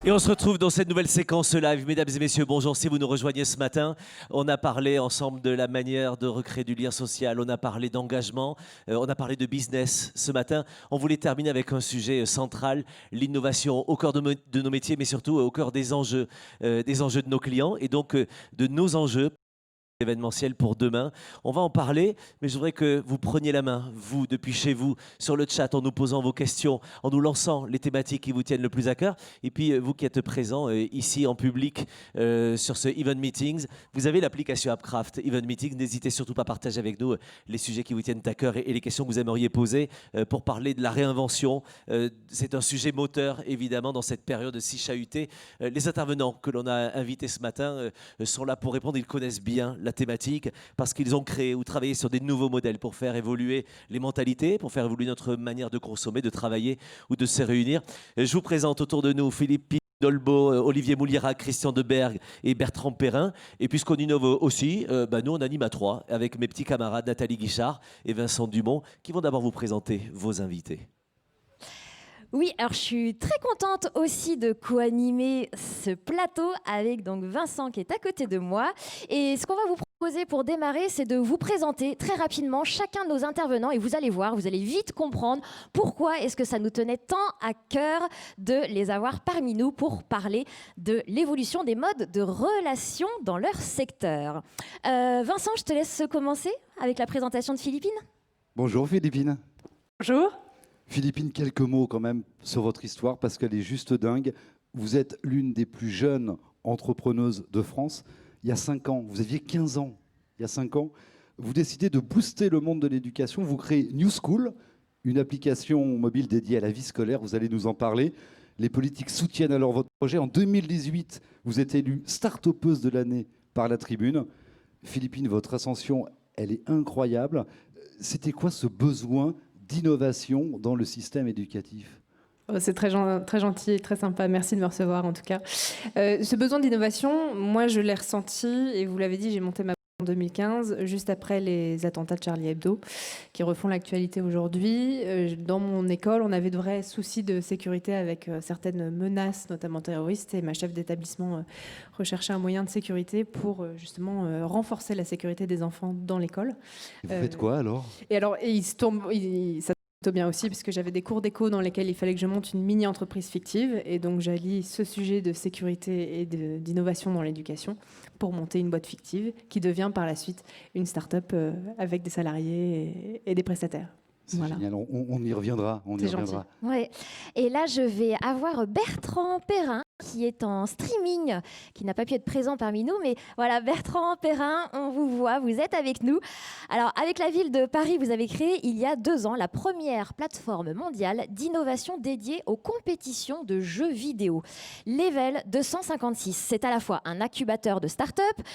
Et on se retrouve dans cette nouvelle séquence live. Mesdames et messieurs, bonjour. Si vous nous rejoignez ce matin, on a parlé ensemble de la manière de recréer du lien social, on a parlé d'engagement, on a parlé de business ce matin. On voulait terminer avec un sujet central, l'innovation au cœur de nos métiers, mais surtout au cœur des enjeux de nos clients et donc de nos enjeux événementiel pour demain. On va en parler, mais je voudrais que vous preniez la main, vous, depuis chez vous, sur le chat, en nous posant vos questions, en nous lançant les thématiques qui vous tiennent le plus à cœur. Et puis, vous qui êtes présents ici en public sur ce Event Meetings, vous avez l'application AppCraft Event Meetings. N'hésitez surtout pas à partager avec nous les sujets qui vous tiennent à cœur et les questions que vous aimeriez poser pour parler de la réinvention. C'est un sujet moteur, évidemment, dans cette période si chahutée. Les intervenants que l'on a invités ce matin sont là pour répondre. Ils connaissent bien la thématique parce qu'ils ont créé ou travaillé sur des nouveaux modèles pour faire évoluer les mentalités, pour faire évoluer notre manière de consommer, de travailler ou de se réunir. Je vous présente autour de nous Philippe Dolbeau, Olivier Moulierac, Christian Debergue et Bertrand Perrin. Et puisqu'on innove aussi, nous on anime à trois avec mes petits camarades Nathalie Guichard et Vincent Dumont qui vont d'abord vous présenter vos invités. Oui, alors je suis très contente aussi de co-animer ce plateau avec donc Vincent qui est à côté de moi. Et ce qu'on va vous proposer pour démarrer, c'est de vous présenter très rapidement chacun de nos intervenants et vous allez voir, vous allez vite comprendre pourquoi est-ce que ça nous tenait tant à cœur de les avoir parmi nous pour parler de l'évolution des modes de relation dans leur secteur. Vincent, je te laisse commencer avec la présentation de Philippine. Bonjour Philippine. Bonjour. Philippine, quelques mots quand même sur votre histoire parce qu'elle est juste dingue. Vous êtes l'une des plus jeunes entrepreneuses de France. Il y a 5 ans, vous aviez 15 ans, il y a 5 ans, vous décidez de booster le monde de l'éducation. Vous créez New School, une application mobile dédiée à la vie scolaire. Vous allez nous en parler. Les politiques soutiennent alors votre projet. En 2018, vous êtes élue start-upeuse de l'année par la Tribune. Philippine, votre ascension, elle est incroyable. C'était quoi ce besoin d'innovation dans le système éducatif? C'est très gentil et très sympa. Merci de me recevoir en tout cas. Ce besoin d'innovation, moi je l'ai ressenti et vous l'avez dit, j'ai monté ma boîte en 2015, juste après les attentats de Charlie Hebdo qui refont l'actualité aujourd'hui. Dans mon école, on avait de vrais soucis de sécurité avec certaines menaces, notamment terroristes, et ma chef d'établissement recherchait un moyen de sécurité pour justement renforcer la sécurité des enfants dans l'école. Et vous faites quoi alors? Et il se tombe, ça plutôt bien aussi, parce que j'avais des cours d'éco dans lesquels il fallait que je monte une mini-entreprise fictive. Et donc, j'allie ce sujet de sécurité et d'innovation dans l'éducation pour monter une boîte fictive qui devient par la suite une start-up avec des salariés et des prestataires. C'est voilà. Génial, on y reviendra. On y reviendra. Ouais. Et là, je vais avoir Bertrand Perrin qui est en streaming, qui n'a pas pu être présent parmi nous. Mais voilà, Bertrand Perrin, on vous voit, vous êtes avec nous. Alors, avec la ville de Paris, vous avez créé il y a 2 ans la première plateforme mondiale d'innovation dédiée aux compétitions de jeux vidéo. Level 256, c'est à la fois un incubateur de start-up,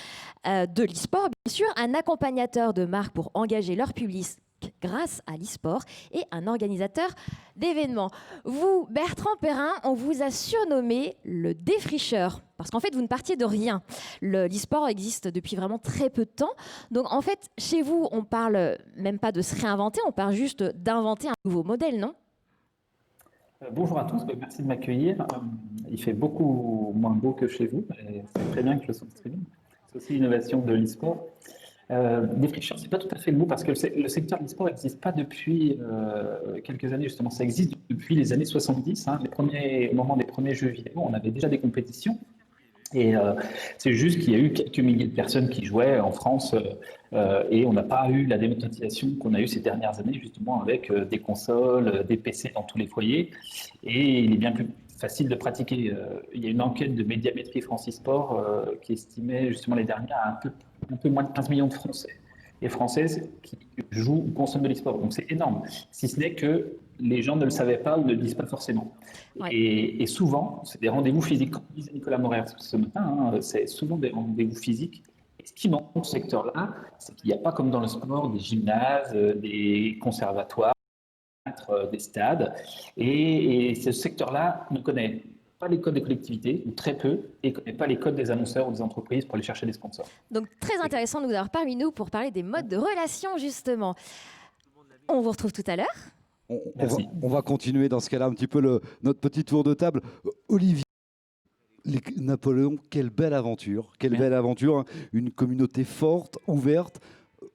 de l'e-sport, bien sûr, un accompagnateur de marques pour engager leur public grâce à l'e-sport et un organisateur d'événements. Vous, Bertrand Perrin, on vous a surnommé le défricheur parce qu'en fait, vous ne partiez de rien. L'e-sport existe depuis vraiment très peu de temps. Donc en fait, chez vous, on parle même pas de se réinventer, on parle juste d'inventer un nouveau modèle, non ? Bonjour à tous, merci de m'accueillir. Il fait beaucoup moins beau que chez vous, et c'est très bien que le son streaming. C'est aussi l'innovation de l'e-sport. Défricheur, c'est pas tout à fait le mot parce que le secteur de l'e-sport n'existe pas depuis quelques années, justement. Ça existe depuis les années 70, au moment des premiers jeux vidéo. On avait déjà des compétitions. Et c'est juste qu'il y a eu quelques milliers de personnes qui jouaient en France et on n'a pas eu la démocratisation qu'on a eue ces dernières années, justement, avec des consoles, des PC dans tous les foyers. Et il est bien plus facile de pratiquer. Il y a une enquête de Médiamétrie France e-sport qui estimait justement les dernières à un peu moins de 15 millions de Français et Françaises qui jouent ou consomment de l'e-sport. Donc c'est énorme, si ce n'est que les gens ne le savaient pas ou ne le disent pas forcément. Ouais. Et souvent, c'est des rendez-vous physiques, comme disait Nicolas Morer ce matin, c'est souvent des rendez-vous physiques. Et ce qui manque dans ce secteur-là, c'est qu'il n'y a pas comme dans le sport des gymnases, des conservatoires, des stades. Et ce secteur-là ne connaît pas les codes des collectivités, ou très peu, et ne connaît pas les codes des annonceurs ou des entreprises pour aller chercher des sponsors. Donc très intéressant de vous avoir parmi nous pour parler des modes de relation, justement. On vous retrouve tout à l'heure. On va continuer dans ce cas-là un petit peu notre petit tour de table. Olivier. Napoléon, quelle belle aventure, quelle belle aventure, hein. Une communauté forte, ouverte.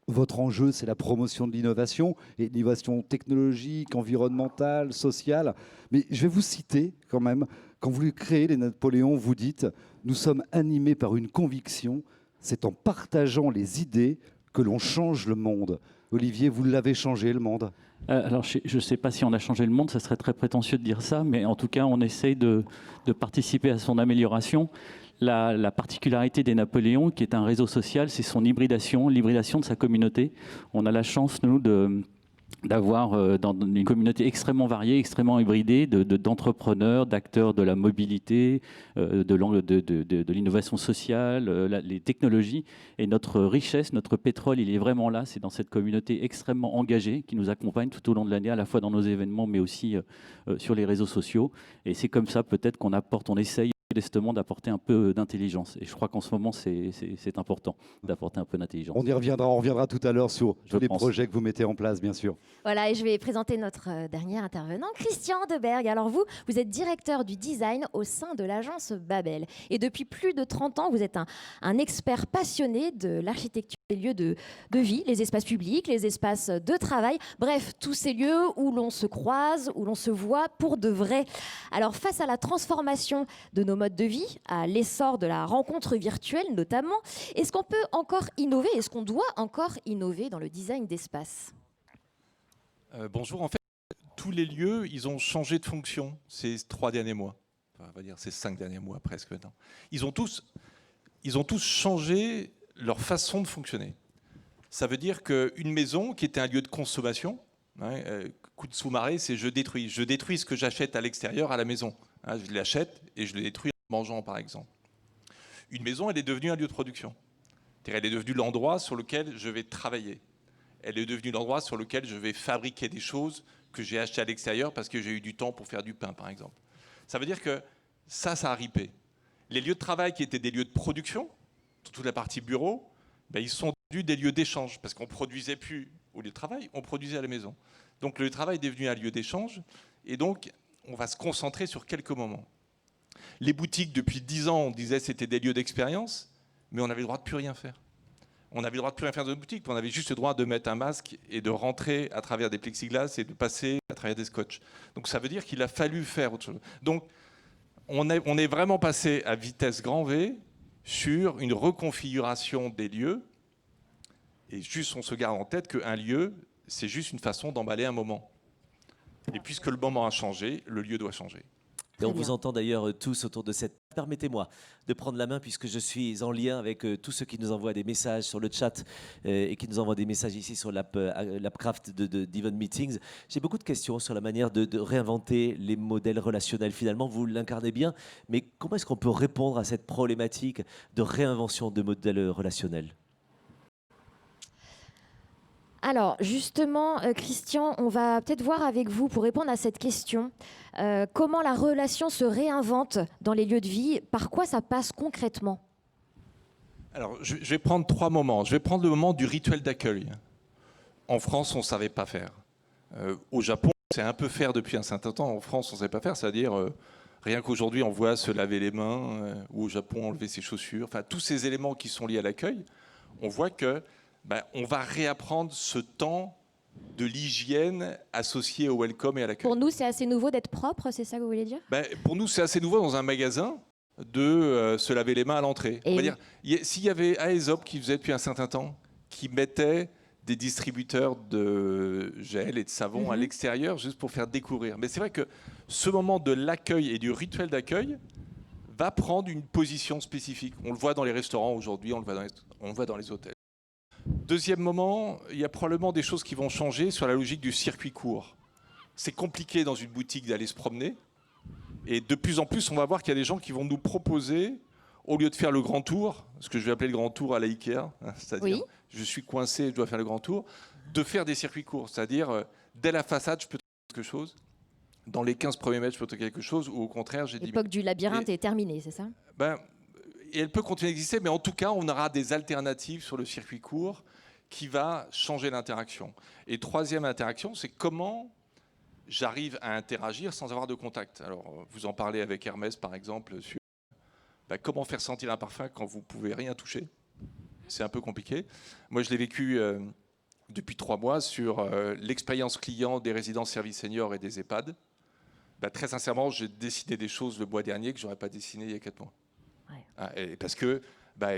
Votre enjeu, c'est la promotion de l'innovation, et l'innovation technologique, environnementale, sociale. Mais je vais vous citer quand même, quand vous créez les Napoléons, vous dites « Nous sommes animés par une conviction, c'est en partageant les idées que l'on change le monde ». Olivier, vous l'avez changé, le monde? Alors, je ne sais pas si on a changé le monde, ça serait très prétentieux de dire ça, mais en tout cas, on essaye de participer à son amélioration. La particularité des Napoléons, qui est un réseau social, c'est son hybridation, l'hybridation de sa communauté. On a la chance, nous, d'avoir dans une communauté extrêmement variée, extrêmement hybridée, d'entrepreneurs, d'acteurs de la mobilité, de l'innovation sociale, les technologies. Et notre richesse, notre pétrole, il est vraiment là. C'est dans cette communauté extrêmement engagée qui nous accompagne tout au long de l'année, à la fois dans nos événements, mais aussi sur les réseaux sociaux. Et c'est comme ça peut-être on essaye modestement d'apporter un peu d'intelligence. Et je crois qu'en ce moment, c'est important d'apporter un peu d'intelligence. On reviendra tout à l'heure sur tous les projets que vous mettez en place, bien sûr. Voilà, et je vais présenter notre dernier intervenant, Christian Deberg. Alors vous êtes directeur du design au sein de l'agence Babel. Et depuis plus de 30 ans, vous êtes un expert passionné de l'architecture des lieux de vie, les espaces publics, les espaces de travail, bref, tous ces lieux où l'on se croise, où l'on se voit pour de vrai. Alors face à la transformation de nos modes de vie, à l'essor de la rencontre virtuelle notamment, est-ce qu'on peut encore innover, est-ce qu'on doit encore innover dans le design d'espace ? Bonjour, en fait, tous les lieux, ils ont changé de fonction ces 3 derniers mois. Enfin, on va dire ces 5 derniers mois presque maintenant. Ils ont tous changé leur façon de fonctionner. Ça veut dire qu'une maison qui était un lieu de consommation, coup de sous-marée, c'est je détruis ce que j'achète à l'extérieur à la maison. Je l'achète et je le détruis en mangeant, par exemple. Une maison, elle est devenue un lieu de production. Elle est devenue l'endroit sur lequel je vais travailler. Elle est devenue l'endroit sur lequel je vais fabriquer des choses que j'ai achetées à l'extérieur parce que j'ai eu du temps pour faire du pain, par exemple. Ça veut dire que ça a ripé. Les lieux de travail qui étaient des lieux de production, toute la partie bureau, ils sont devenus des lieux d'échange parce qu'on ne produisait plus au lieu de travail, on produisait à la maison. Donc le lieu de travail est devenu un lieu d'échange et donc on va se concentrer sur quelques moments. Les boutiques, depuis 10 ans, on disait que c'était des lieux d'expérience, mais on avait le droit de plus rien faire. On avait le droit de plus rien faire dans une boutique, on avait juste le droit de mettre un masque et de rentrer à travers des plexiglas et de passer à travers des scotch. Donc ça veut dire qu'il a fallu faire autre chose. Donc on est vraiment passé à vitesse grand V sur une reconfiguration des lieux. Et juste, on se garde en tête qu'un lieu, c'est juste une façon d'emballer un moment. Et puisque le moment a changé, le lieu doit changer. Et on vous entend d'ailleurs tous autour de cette... Permettez-moi de prendre la main puisque je suis en lien avec tous ceux qui nous envoient des messages sur le chat et qui nous envoient des messages ici sur l'AppCraft d'Event Meetings. J'ai beaucoup de questions sur la manière de réinventer les modèles relationnels. Finalement, vous l'incarnez bien, mais comment est-ce qu'on peut répondre à cette problématique de réinvention de modèles relationnels ? Alors justement, Christian, on va peut-être voir avec vous pour répondre à cette question, comment la relation se réinvente dans les lieux de vie, par quoi ça passe concrètement ? Alors je vais prendre 3 moments. Je vais prendre le moment du rituel d'accueil. En France, on ne savait pas faire. Au Japon, c'est un peu faire depuis un certain temps. En France, on ne savait pas faire, c'est-à-dire rien qu'aujourd'hui, on voit se laver les mains, ou au Japon, enlever ses chaussures. Enfin, tous ces éléments qui sont liés à l'accueil, on voit que on va réapprendre ce temps de l'hygiène associé au welcome et à l'accueil. Pour nous, c'est assez nouveau d'être propre, c'est ça que vous voulez dire ? Pour nous, c'est assez nouveau dans un magasin de se laver les mains à l'entrée. On va dire, s'il y avait Aesop qui faisait depuis un certain temps, qui mettait des distributeurs de gel et de savon à l'extérieur juste pour faire découvrir. Mais c'est vrai que ce moment de l'accueil et du rituel d'accueil va prendre une position spécifique. On le voit dans les restaurants aujourd'hui, on le voit dans les hôtels. Deuxième moment, il y a probablement des choses qui vont changer sur la logique du circuit court. C'est compliqué dans une boutique d'aller se promener. Et de plus en plus, on va voir qu'il y a des gens qui vont nous proposer, au lieu de faire le grand tour, ce que je vais appeler le grand tour à la Ikea, c'est-à-dire je suis coincé, je dois faire le grand tour, de faire des circuits courts. C'est-à-dire, dès la façade, je peux trouver quelque chose. Dans les 15 premiers mètres, je peux trouver quelque chose. Ou au contraire, j'ai dit... L'époque du labyrinthe est terminée, c'est ça ? Et elle peut continuer d'exister, mais en tout cas, on aura des alternatives sur le circuit court qui va changer l'interaction. Et troisième interaction, c'est comment j'arrive à interagir sans avoir de contact. Alors, vous en parlez avec Hermès, par exemple, sur comment faire sentir un parfum quand vous ne pouvez rien toucher? C'est un peu compliqué. Moi, je l'ai vécu depuis 3 mois sur l'expérience client des résidences services seniors et des EHPAD. Très sincèrement, j'ai dessiné des choses le mois dernier que je n'aurais pas dessiné il y a 4 mois. Et parce que,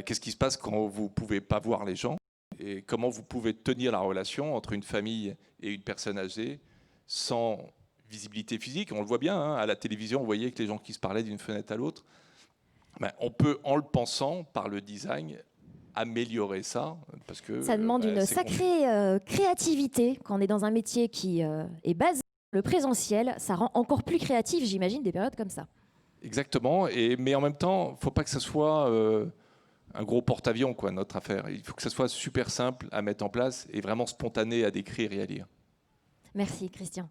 qu'est-ce qui se passe quand vous ne pouvez pas voir les gens? Et comment vous pouvez tenir la relation entre une famille et une personne âgée sans visibilité physique? On le voit bien, hein, à la télévision, vous voyez que les gens qui se parlaient d'une fenêtre à l'autre. On peut, en le pensant, par le design, améliorer ça. Parce que, Ça demande une sacrée créativité quand on est dans un métier qui est basé sur le présentiel. Ça rend encore plus créatif, j'imagine, des périodes comme ça. Exactement, mais en même temps, il ne faut pas que ça soit un gros porte-avions, notre affaire. Il faut que ça soit super simple à mettre en place et vraiment spontané à décrire et à lire. Merci, Christian.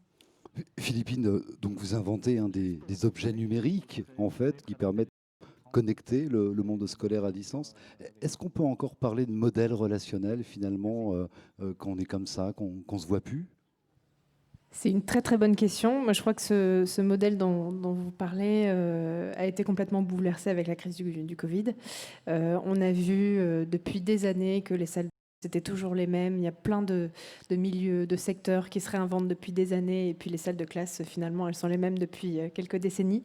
Philippine, donc vous inventez des objets numériques, en fait, qui permettent de connecter le monde scolaire à distance. Est-ce qu'on peut encore parler de modèle relationnel, finalement, quand on est comme ça, qu'on ne se voit plus? C'est une très très bonne question. Moi, je crois que ce modèle dont vous parlez a été complètement bouleversé avec la crise du Covid. On a vu depuis des années que les salles c'était toujours les mêmes. Il y a plein de milieux, de secteurs qui se réinventent depuis des années. Et puis les salles de classe, finalement, elles sont les mêmes depuis quelques décennies.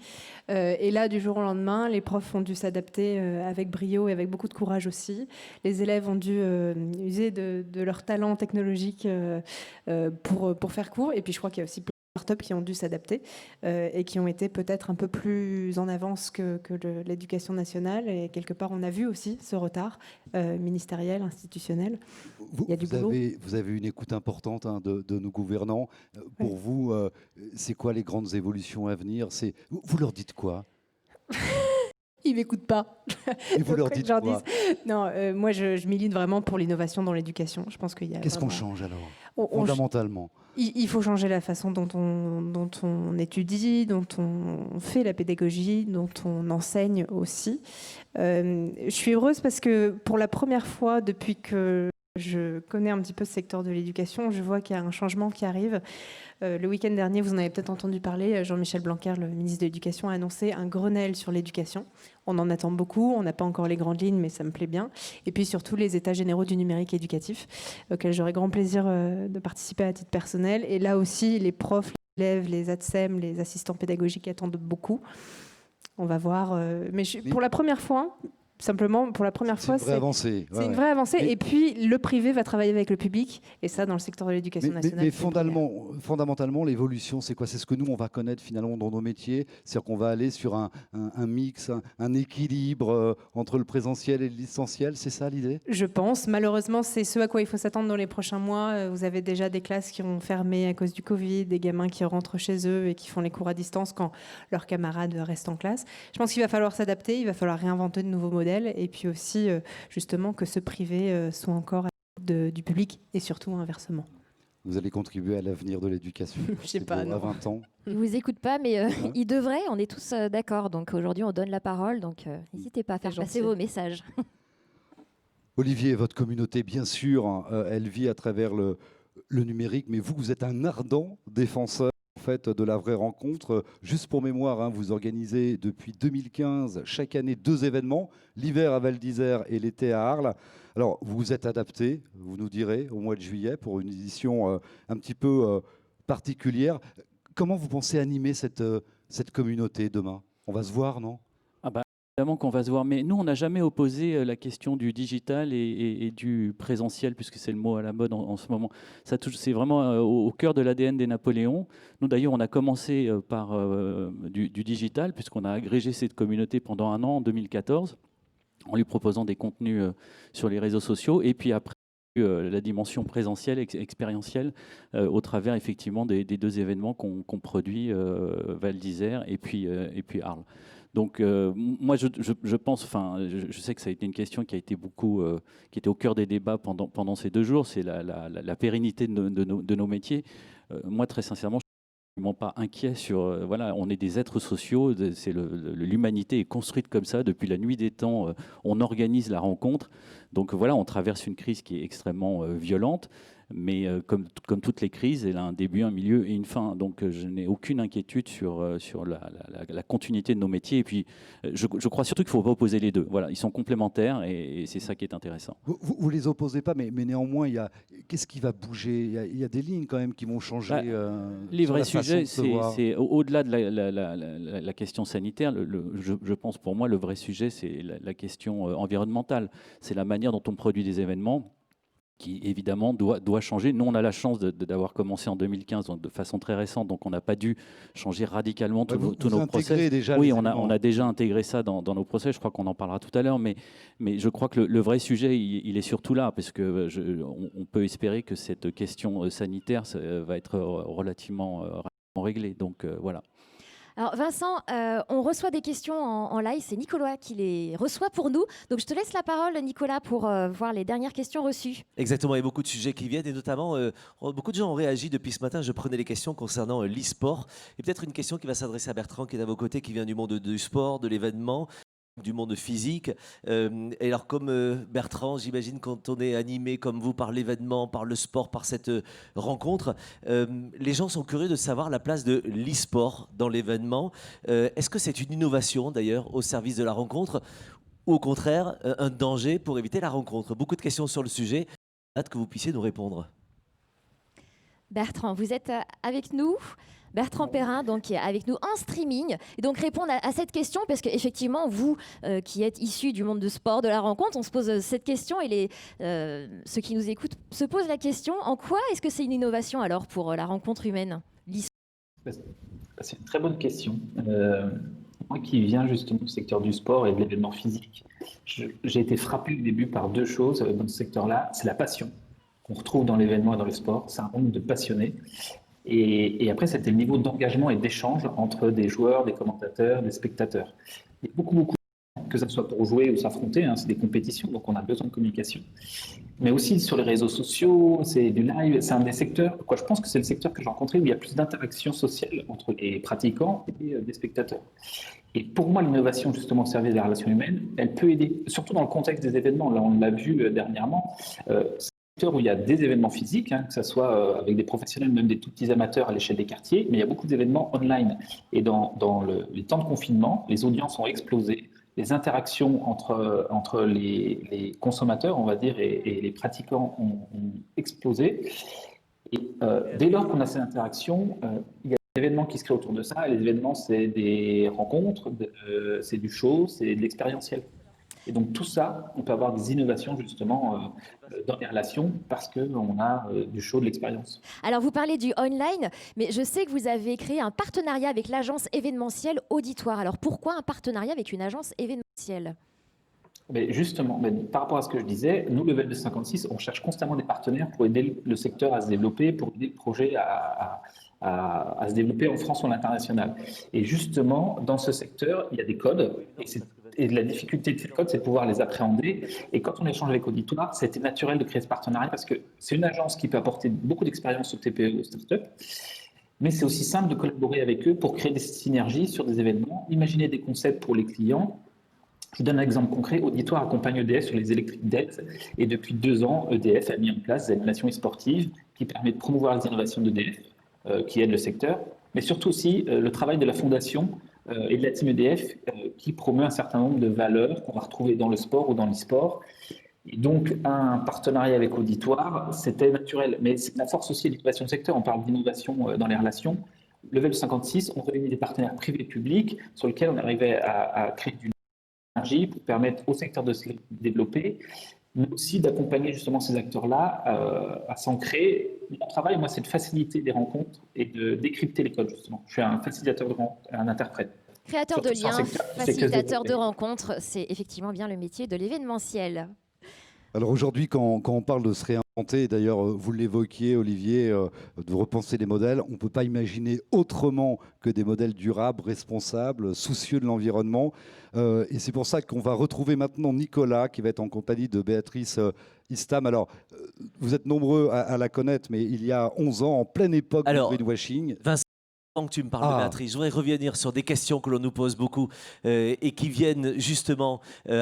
Et là, du jour au lendemain, les profs ont dû s'adapter avec brio et avec beaucoup de courage aussi. Les élèves ont dû user de leur talent technologique pour faire cours. Et puis je crois qu'il y a aussi startups qui ont dû s'adapter et qui ont été peut-être un peu plus en avance que l'éducation nationale. Et quelque part, on a vu aussi ce retard ministériel, institutionnel. Il y a du boulot. Vous avez une écoute importante de nos gouvernants. Pour vous, c'est quoi les grandes évolutions à venir? Vous leur dites quoi? Ils ne m'écoutent pas. Et vous leur dites quoi? Non, moi, je milite vraiment pour l'innovation dans l'éducation. Je pense qu'il y a Qu'est-ce qu'on change alors, fondamentalement? Il faut changer la façon dont on étudie, dont on fait la pédagogie, dont on enseigne aussi. Je suis heureuse parce que pour la première fois depuis que je connais un petit peu ce secteur de l'éducation, je vois qu'il y a un changement qui arrive. Le week-end dernier, vous en avez peut-être entendu parler, Jean-Michel Blanquer, le ministre de l'Éducation, a annoncé un Grenelle sur l'éducation. On en attend beaucoup, on n'a pas encore les grandes lignes, mais ça me plaît bien. Et puis surtout les états généraux du numérique éducatif, auxquels j'aurais grand plaisir de participer à titre personnel. Et là aussi, les profs, les élèves, les ATSEM, les assistants pédagogiques attendent beaucoup. On va voir. Mais pour la première fois... Simplement, pour la première fois, c'est une vraie avancée. C'est une vraie avancée. Et puis, le privé va travailler avec le public. Et ça, dans le secteur de l'éducation nationale. Mais fondamentalement, l'évolution, c'est quoi? C'est ce que nous, on va connaître finalement dans nos métiers. C'est-à-dire qu'on va aller sur un mix, un équilibre entre le présentiel et le distanciel. C'est ça l'idée? Je pense. Malheureusement, c'est ce à quoi il faut s'attendre dans les prochains mois. Vous avez déjà des classes qui ont fermé à cause du Covid, des gamins qui rentrent chez eux et qui font les cours à distance quand leurs camarades restent en classe. Je pense qu'il va falloir s'adapter. Il va falloir réinventer de nouveaux modèles. Et puis aussi, justement, que ce privé soit encore du public et surtout inversement. Vous allez contribuer à l'avenir de l'éducation. Je sais pas, non. À 20 ans. Ils ne vous écoutent pas, mais ils devraient, on est tous d'accord. Donc aujourd'hui, on donne la parole, donc n'hésitez pas à faire passer vos messages. Olivier, votre communauté, bien sûr, elle vit à travers le numérique, mais vous êtes un ardent défenseur en fait, de la vraie rencontre. Juste pour mémoire, vous organisez depuis 2015 chaque année 2 événements, l'hiver à Val d'Isère et l'été à Arles. Alors, vous vous êtes adapté, vous nous direz, au mois de juillet pour une édition un petit peu particulière. Comment vous pensez animer cette communauté demain? On va se voir, non? Évidemment qu'on va se voir, mais nous, on n'a jamais opposé la question du digital et du présentiel, puisque c'est le mot à la mode en ce moment. C'est vraiment au cœur de l'ADN des Napoléons. Nous, d'ailleurs, on a commencé par du digital, puisqu'on a agrégé cette communauté pendant 1 an, en 2014, en lui proposant des contenus sur les réseaux sociaux. Et puis après, la dimension présentielle, expérientielle, au travers effectivement des 2 événements qu'on produit, Val d'Isère et puis Arles. Donc moi je pense, enfin je sais que ça a été une question qui a été beaucoup, qui était au cœur des débats pendant ces 2 jours, c'est la pérennité de nos métiers. Moi très sincèrement, je ne suis absolument pas inquiet sur, voilà, on est des êtres sociaux, l'humanité est construite comme ça depuis la nuit des temps, on organise la rencontre. Donc voilà, on traverse une crise qui est extrêmement violente. Mais comme toutes les crises, elle a un début, un milieu et une fin. Donc je n'ai aucune inquiétude sur la continuité de nos métiers. Et puis je crois surtout qu'il ne faut pas opposer les deux. Voilà, ils sont complémentaires et c'est ça qui est intéressant. Vous les opposez pas, mais néanmoins, qu'est-ce qui va bouger? Il y a des lignes quand même qui vont changer. Les sur vrais la façon sujets, de se voir. c'est au-delà de la question sanitaire. Je pense pour moi, le vrai sujet, c'est la question environnementale. C'est la manière dont on produit des événements qui évidemment doit changer. Nous, on a la chance d'avoir commencé en 2015, donc de façon très récente, donc on n'a pas dû changer radicalement tous nos process. Déjà Oui, on a déjà intégré ça dans nos process, je crois qu'on en parlera tout à l'heure, mais je crois que le vrai sujet, il est surtout là, parce que on peut espérer que cette question sanitaire va être relativement réglée. Donc voilà. Alors Vincent, on reçoit des questions en live, c'est Nicolas qui les reçoit pour nous. Donc je te laisse la parole Nicolas pour voir les dernières questions reçues. Exactement, il y a beaucoup de sujets qui viennent et notamment, beaucoup de gens ont réagi depuis ce matin. Je prenais les questions concernant l'e-sport. Et peut-être une question qui va s'adresser à Bertrand qui est à vos côtés, qui vient du monde du sport, de l'événement, du monde physique. Et alors comme Bertrand, j'imagine quand on est animé comme vous par l'événement, par le sport, par cette rencontre, les gens sont curieux de savoir la place de l'e-sport dans l'événement. Est-ce que c'est une innovation d'ailleurs au service de la rencontre ou au contraire un danger pour éviter la rencontre? Beaucoup de questions sur le sujet. Hâte que vous puissiez nous répondre. Bertrand, vous êtes avec nous. Bertrand Perrin, donc, qui est avec nous en streaming. Et donc, répondre à cette question, parce qu'effectivement, vous qui êtes issus du monde du sport, de la rencontre, on se pose cette question et ceux qui nous écoutent se posent la question, en quoi est-ce que c'est une innovation alors pour la rencontre humaine? C'est une très bonne question. Moi qui viens justement du secteur du sport et de l'événement physique, j'ai été frappé au début par deux choses dans ce secteur-là. C'est la passion qu'on retrouve dans l'événement et dans le sport. C'est un monde de passionnés. Et après, c'était le niveau d'engagement et d'échange entre des joueurs, des commentateurs, des spectateurs. Il y a beaucoup, que ce soit pour jouer ou s'affronter, hein, c'est des compétitions, donc on a besoin de communication. Mais aussi sur les réseaux sociaux, c'est du live, c'est un des secteurs, je pense que c'est le secteur que j'ai rencontré où il y a plus d'interaction sociale entre les pratiquants et des spectateurs. Et pour moi, l'innovation justement au service de la relation humaine, elle peut aider, surtout dans le contexte des événements. Là, on l'a vu dernièrement. Où il y a des événements physiques, hein, que ce soit avec des professionnels, même des tout petits amateurs à l'échelle des quartiers, mais il y a beaucoup d'événements online. Et dans les temps de confinement, les audiences ont explosé, les interactions entre les consommateurs, on va dire, et les pratiquants ont explosé. Et dès lors qu'on a ces interactions, il y a des événements qui se créent autour de ça. Et les événements, c'est des rencontres, c'est du show, c'est de l'expérientiel. Et donc tout ça, on peut avoir des innovations justement dans les relations parce qu'on a du show, de l'expérience. Alors vous parlez du online, mais je sais que vous avez créé un partenariat avec l'agence événementielle Auditoire. Alors pourquoi un partenariat avec une agence événementielle? Mais justement, par rapport à ce que je disais, nous, Level 256, on cherche constamment des partenaires pour aider le secteur à se développer, pour aider le projet à se développer en France ou à l'international. Et justement, dans ce secteur, il y a des codes et la difficulté de ces codes, c'est de pouvoir les appréhender. Et quand on échange avec Auditoire, c'était naturel de créer ce partenariat parce que c'est une agence qui peut apporter beaucoup d'expérience aux TPE, aux startups. Mais c'est aussi simple de collaborer avec eux pour créer des synergies sur des événements, imaginer des concepts pour les clients. Je vous donne un exemple concret. Auditoire accompagne EDF sur les Electric Days. Et depuis 2 ans, EDF a mis en place des animations sportives qui permettent de promouvoir les innovations d'EDF, qui aident le secteur, mais surtout aussi le travail de la fondation et de la team EDF qui promeut un certain nombre de valeurs qu'on va retrouver dans le sport ou dans l'e-sport. Et donc, un partenariat avec Auditoire, c'était naturel. Mais c'est la force aussi de l'innovation de secteur. On parle d'innovation dans les relations. Level 56, on réunit des partenaires privés et publics sur lesquels on arrivait à créer du énergie pour permettre au secteur de se développer, mais aussi d'accompagner justement ces acteurs-là à s'ancrer. Mon travail, moi, c'est de faciliter les rencontres et de décrypter les codes, justement. Je suis un facilitateur de rencontres, un interprète. Créateur de liens, facilitateur de rencontres, c'est effectivement bien le métier de l'événementiel. Alors aujourd'hui, quand on parle de se réinventer, d'ailleurs vous l'évoquiez Olivier, de repenser les modèles, on ne peut pas imaginer autrement que des modèles durables, responsables, soucieux de l'environnement. Et c'est pour ça qu'on va retrouver maintenant Nicolas qui va être en compagnie de Béatrice Istam. Alors vous êtes nombreux à la connaître, mais il y a 11 ans, en pleine époque du greenwashing. Vincent, que tu me parles de Béatrice, je voudrais revenir sur des questions que l'on nous pose beaucoup et qui viennent justement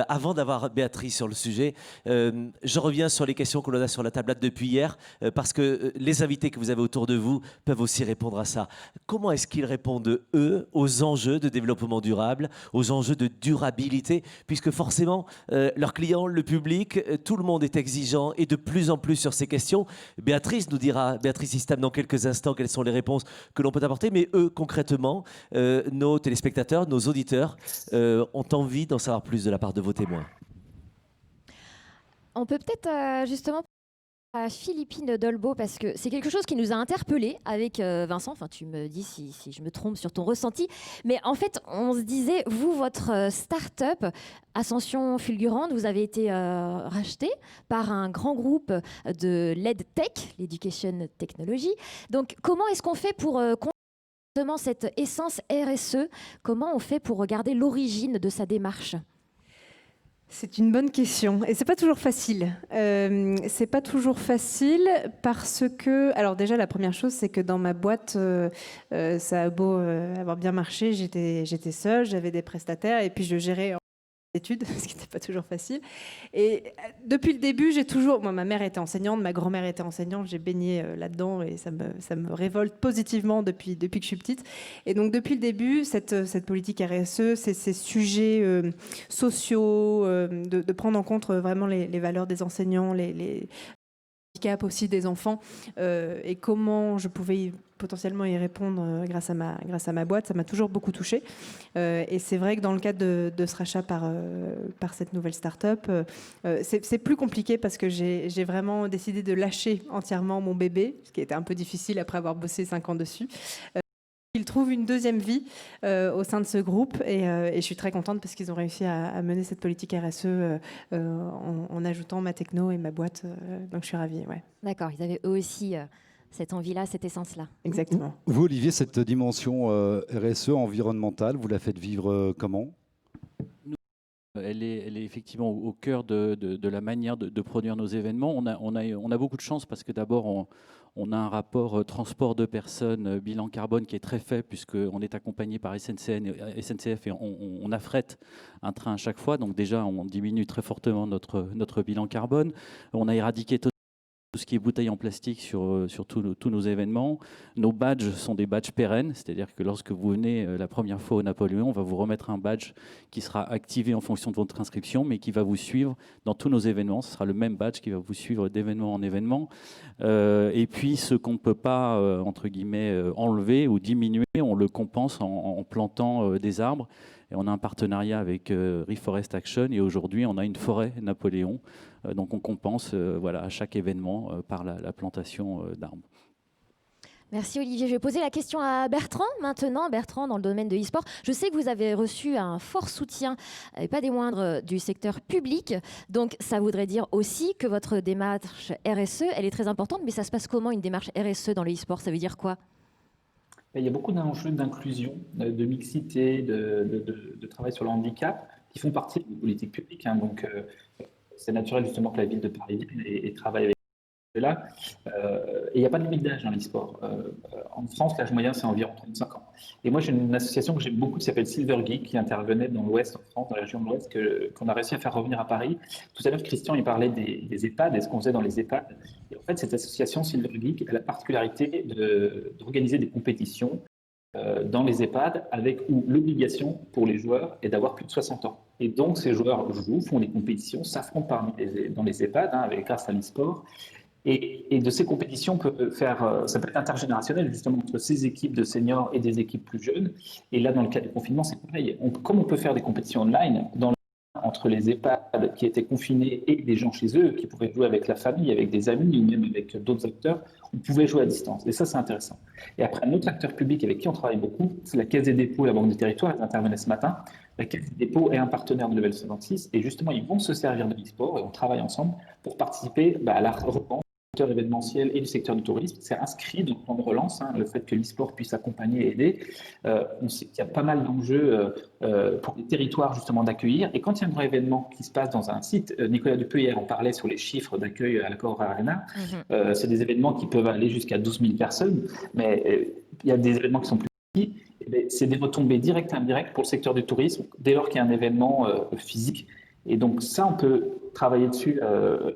avant d'avoir Béatrice sur le sujet. Je reviens sur les questions que l'on a sur la tablette depuis hier parce que les invités que vous avez autour de vous peuvent aussi répondre à ça. Comment est-ce qu'ils répondent, eux, aux enjeux de développement durable, aux enjeux de durabilité, puisque forcément, leurs clients, le public, tout le monde est exigeant et de plus en plus sur ces questions. Béatrice nous dira, Béatrice Istam, dans quelques instants, quelles sont les réponses que l'on peut apporter, mais eux, concrètement, nos téléspectateurs, nos auditeurs ont envie d'en savoir plus de la part de vos témoins. On peut peut-être justement à Philippine Dolbeau, parce que c'est quelque chose qui nous a interpellés avec Vincent. Enfin, tu me dis si je me trompe sur ton ressenti. Mais en fait, on se disait, vous, votre start-up, Ascension Fulgurante, vous avez été racheté par un grand groupe de l'EdTech, l'Education Technology. Donc, comment est-ce qu'on fait pour justement cette essence RSE? Comment on fait pour regarder l'origine de sa démarche? C'est une bonne question et c'est pas toujours facile. C'est pas toujours facile parce que, alors déjà la première chose, c'est que dans ma boîte, ça a beau avoir bien marché, j'étais seule, j'avais des prestataires et puis je gérais en études, ce qui n'était pas toujours facile. Et depuis le début, moi, ma mère était enseignante, ma grand-mère était enseignante, j'ai baigné là-dedans et ça me révolte positivement depuis que je suis petite. Et donc depuis le début, cette politique RSE, ces sujets sociaux, de prendre en compte vraiment les valeurs des enseignants, les handicaps aussi des enfants, et comment je pouvais potentiellement y répondre grâce à ma boîte, ça m'a toujours beaucoup touchée. Et c'est vrai que dans le cadre de ce rachat par cette nouvelle start-up, c'est plus compliqué parce que j'ai vraiment décidé de lâcher entièrement mon bébé, ce qui était un peu difficile après avoir bossé 5 ans dessus. Ils trouvent une deuxième vie au sein de ce groupe et je suis très contente parce qu'ils ont réussi à mener cette politique RSE en ajoutant ma techno et ma boîte. Donc je suis ravie. Ouais. D'accord, ils avaient eux aussi cette envie-là, cette essence-là. Exactement. Vous, Olivier, cette dimension RSE environnementale, vous la faites vivre comment ? Elle est effectivement au cœur de la manière de produire nos événements. On a beaucoup de chance parce que d'abord, on a un rapport transport de personnes, bilan carbone qui est très faible puisqu'on est accompagné par SNCF et on affrète un train à chaque fois. Donc déjà, on diminue très fortement notre bilan carbone. On a éradiqué tout ce qui est bouteilles en plastique sur tous nos événements. Nos badges sont des badges pérennes, c'est-à-dire que lorsque vous venez la première fois au Napoléon, on va vous remettre un badge qui sera activé en fonction de votre inscription, mais qui va vous suivre dans tous nos événements. Ce sera le même badge qui va vous suivre d'événement en événement. Et puis, ce qu'on ne peut pas, entre guillemets, enlever ou diminuer, on le compense en plantant des arbres. Et on a un partenariat avec Reforest Action et aujourd'hui, on a une forêt Napoléon. Donc, on compense à chaque événement par la plantation d'arbres. Merci Olivier. Je vais poser la question à Bertrand maintenant. Bertrand, dans le domaine de l'e-sport, je sais que vous avez reçu un fort soutien, et pas des moindres, du secteur public. Donc ça voudrait dire aussi que votre démarche RSE, elle est très importante. Mais ça se passe comment une démarche RSE dans le e-sport? Ça veut dire quoi? Il y a beaucoup d'enjeux d'inclusion, de mixité, de travail sur le handicap qui font partie des politiques publiques. Donc, c'est naturel justement que la ville de Paris vienne et travaille avec là. Et il n'y a pas de limite d'âge dans l'e-sport. En France, l'âge moyen, c'est environ 35 ans. Et moi, j'ai une association que j'aime beaucoup qui s'appelle Silver Geek, qui intervenait dans l'Ouest, en France, dans la région de l'Ouest, qu'on a réussi à faire revenir à Paris. Tout à l'heure, Christian, il parlait des EHPAD et ce qu'on faisait dans les EHPAD. Et en fait, cette association Silver Geek a la particularité d'organiser des compétitions dans les EHPAD où l'obligation pour les joueurs est d'avoir plus de 60 ans. Et donc, ces joueurs jouent, font des compétitions, s'affrontent dans les EHPAD grâce à l'e-sport. Et de ces compétitions, ça peut être intergénérationnel, justement, entre ces équipes de seniors et des équipes plus jeunes. Et là, dans le cas du confinement, c'est pareil. Comme on peut faire des compétitions online, entre les EHPAD qui étaient confinés et des gens chez eux qui pourraient jouer avec la famille, avec des amis ou même avec d'autres acteurs, on pouvait jouer à distance. Et ça, c'est intéressant. Et après, un autre acteur public avec qui on travaille beaucoup, c'est la Caisse des dépôts et la Banque des Territoires. Ils intervenaient ce matin. La Caisse des dépôts est un partenaire de Level 76 et justement, ils vont se servir de l'e-sport et on travaille ensemble pour participer à la repente du secteur événementiel et du secteur du tourisme. C'est inscrit dans le plan de relance, le fait que l'e-sport puisse accompagner et aider. On sait qu'il y a pas mal d'enjeux pour les territoires justement d'accueillir. Et quand il y a un grand événement qui se passe dans un site, Nicolas Dupeux hier en parlait sur les chiffres d'accueil à l'Accor Arena. C'est des événements qui peuvent aller jusqu'à 12 000 personnes, mais il y a des événements qui sont plus c'est des retombées directes et indirectes pour le secteur du tourisme dès lors qu'il y a un événement physique. Et donc ça, on peut travailler dessus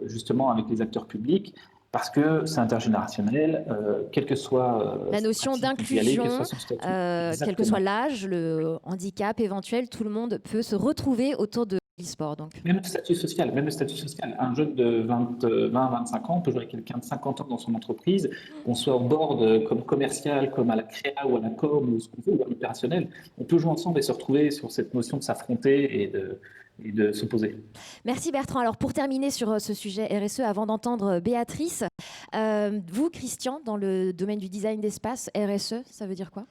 justement avec les acteurs publics parce que c'est intergénérationnel, quelle que soit La notion d'inclusion, quel que soit l'âge, le handicap éventuel, tout le monde peut se retrouver autour de l'e-sport. Donc. Même le statut social, Un jeune de 20-25 ans peut jouer avec quelqu'un de 50 ans dans son entreprise, qu'on soit au board comme commercial, comme à la créa ou à la com, ou ce qu'on veut, ou à l'opérationnel. On peut jouer ensemble et se retrouver sur cette notion de s'affronter et de s'opposer. Merci Bertrand. Alors pour terminer sur ce sujet RSE, avant d'entendre Béatrice, vous Christian, dans le domaine du design d'espace, RSE, ça veut dire quoi?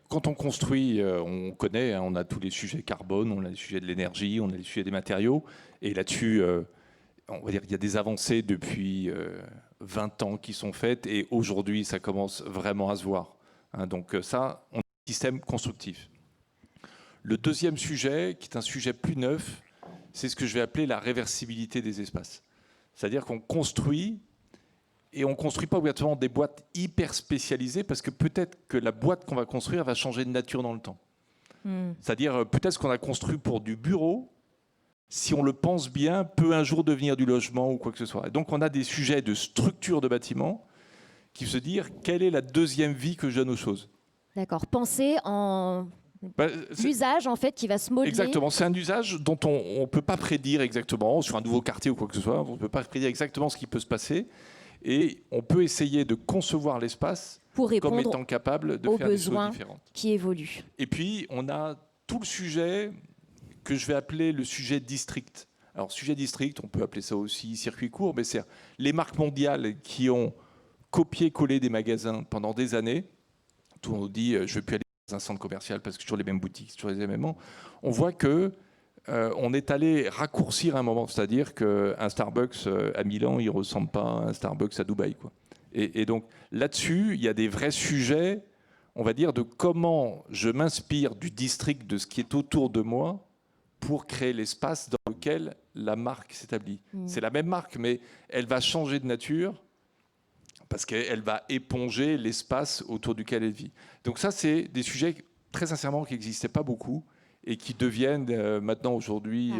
Quand on construit, on connaît, on a tous les sujets carbone, on a les sujets de l'énergie, on a les sujets des matériaux, et là-dessus, on va dire qu'il y a des avancées depuis 20 ans qui sont faites, et aujourd'hui, ça commence vraiment à se voir. Donc ça, on a un système constructif. Le deuxième sujet, qui est un sujet plus neuf, c'est ce que je vais appeler la réversibilité des espaces. C'est-à-dire qu'on construit, et on ne construit pas obligatoirement des boîtes hyper spécialisées, parce que peut-être que la boîte qu'on va construire va changer de nature dans le temps. C'est-à-dire peut-être ce qu'on a construit pour du bureau, si on le pense bien, peut un jour devenir du logement ou quoi que ce soit. Et donc on a des sujets de structure de bâtiment qui se dire quelle est la deuxième vie que je donne aux choses. D'accord, penser en... l'usage en fait qui va se modeler. Exactement, c'est un usage dont on ne peut pas prédire exactement, sur un nouveau quartier ou quoi que ce soit, on ne peut pas prédire exactement ce qui peut se passer, et on peut essayer de concevoir l'espace comme étant capable de faire des choses différentes. Qui évoluent. Et puis on a tout le sujet que je vais appeler le sujet district. Alors sujet district, on peut appeler ça aussi circuit court, mais c'est les marques mondiales qui ont copié-collé des magasins pendant des années. Tout le monde dit je ne vais plus aller un centre commercial parce que c'est toujours les mêmes boutiques, c'est toujours les événements. On voit que on est allé raccourcir un moment, c'est-à-dire qu'un Starbucks à Milan, il ne ressemble pas à un Starbucks à Dubaï, quoi. Et donc là-dessus, il y a des vrais sujets, on va dire, de comment je m'inspire du district, de ce qui est autour de moi, pour créer l'espace dans lequel la marque s'établit. C'est la même marque, mais elle va changer de nature, parce qu'elle va éponger l'espace autour duquel elle vit. Donc ça, c'est des sujets, très sincèrement, qui n'existaient pas beaucoup et qui deviennent maintenant, aujourd'hui,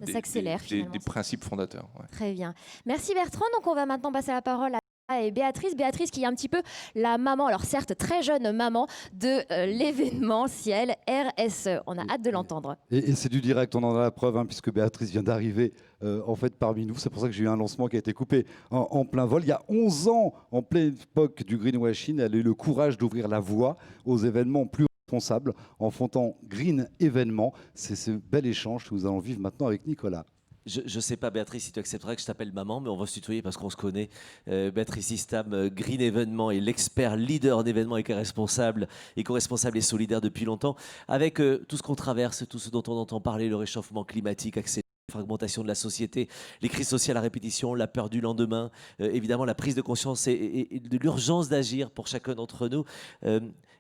des principes fondateurs. Ouais. Très bien. Merci Bertrand. Donc on va maintenant passer la parole à Béatrice. Béatrice qui est un petit peu la maman, alors certes très jeune maman, de l'événementiel RSE. On a hâte de l'entendre. Et c'est du direct, on en a la preuve, puisque Béatrice vient d'arriver en fait parmi nous. C'est pour ça que j'ai eu un lancement qui a été coupé en plein vol. Il y a 11 ans, en pleine époque du greenwashing, elle a eu le courage d'ouvrir la voie aux événements plus responsables en fondant Green Événements. C'est ce bel échange que nous allons vivre maintenant avec Nicolas. Je ne sais pas, Béatrice, si tu accepterais que je t'appelle maman, mais on va se tutoyer parce qu'on se connaît. Béatrice Istam, Green Événements et l'expert leader d'événements éco-responsable et solidaire depuis longtemps. Avec tout ce qu'on traverse, tout ce dont on entend parler, le réchauffement climatique accéléré, la fragmentation de la société, les crises sociales à répétition, la peur du lendemain, évidemment la prise de conscience et de l'urgence d'agir pour chacun d'entre nous.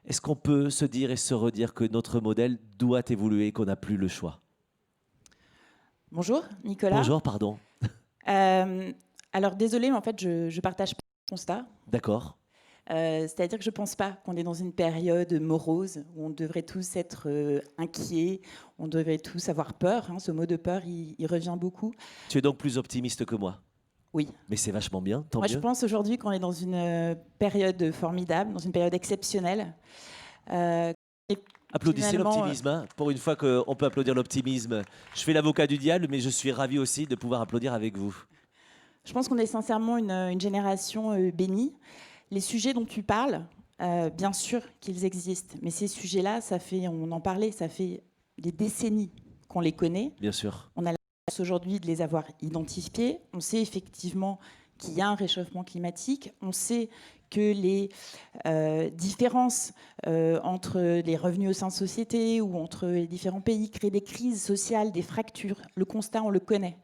Est-ce qu'on peut se dire et se redire que notre modèle doit évoluer et qu'on n'a plus le choix ? Bonjour, Nicolas. Bonjour, pardon. Alors, désolée, mais en fait, je ne partage pas ce constat. D'accord. C'est-à-dire que je ne pense pas qu'on est dans une période morose où on devrait tous être inquiets, on devrait tous avoir peur. Ce mot de peur, il revient beaucoup. Tu es donc plus optimiste que moi ? Oui. Mais c'est vachement bien, tant Moi, mieux. je pense aujourd'hui qu'on est dans une période formidable, dans une période exceptionnelle. Applaudissez l'optimisme, pour une fois qu'on peut applaudir l'optimisme. Je fais l'avocat du diable, mais je suis ravi aussi de pouvoir applaudir avec vous. Je pense qu'on est sincèrement une génération bénie. Les sujets dont tu parles, bien sûr qu'ils existent, mais ces sujets-là, on en parlait, ça fait des décennies qu'on les connaît. Bien sûr. On a la chance aujourd'hui de les avoir identifiés. On sait effectivement qu'il y a un réchauffement climatique. On sait que les différences entre les revenus au sein de sociétés ou entre les différents pays créent des crises sociales, des fractures. Le constat, on le connaît.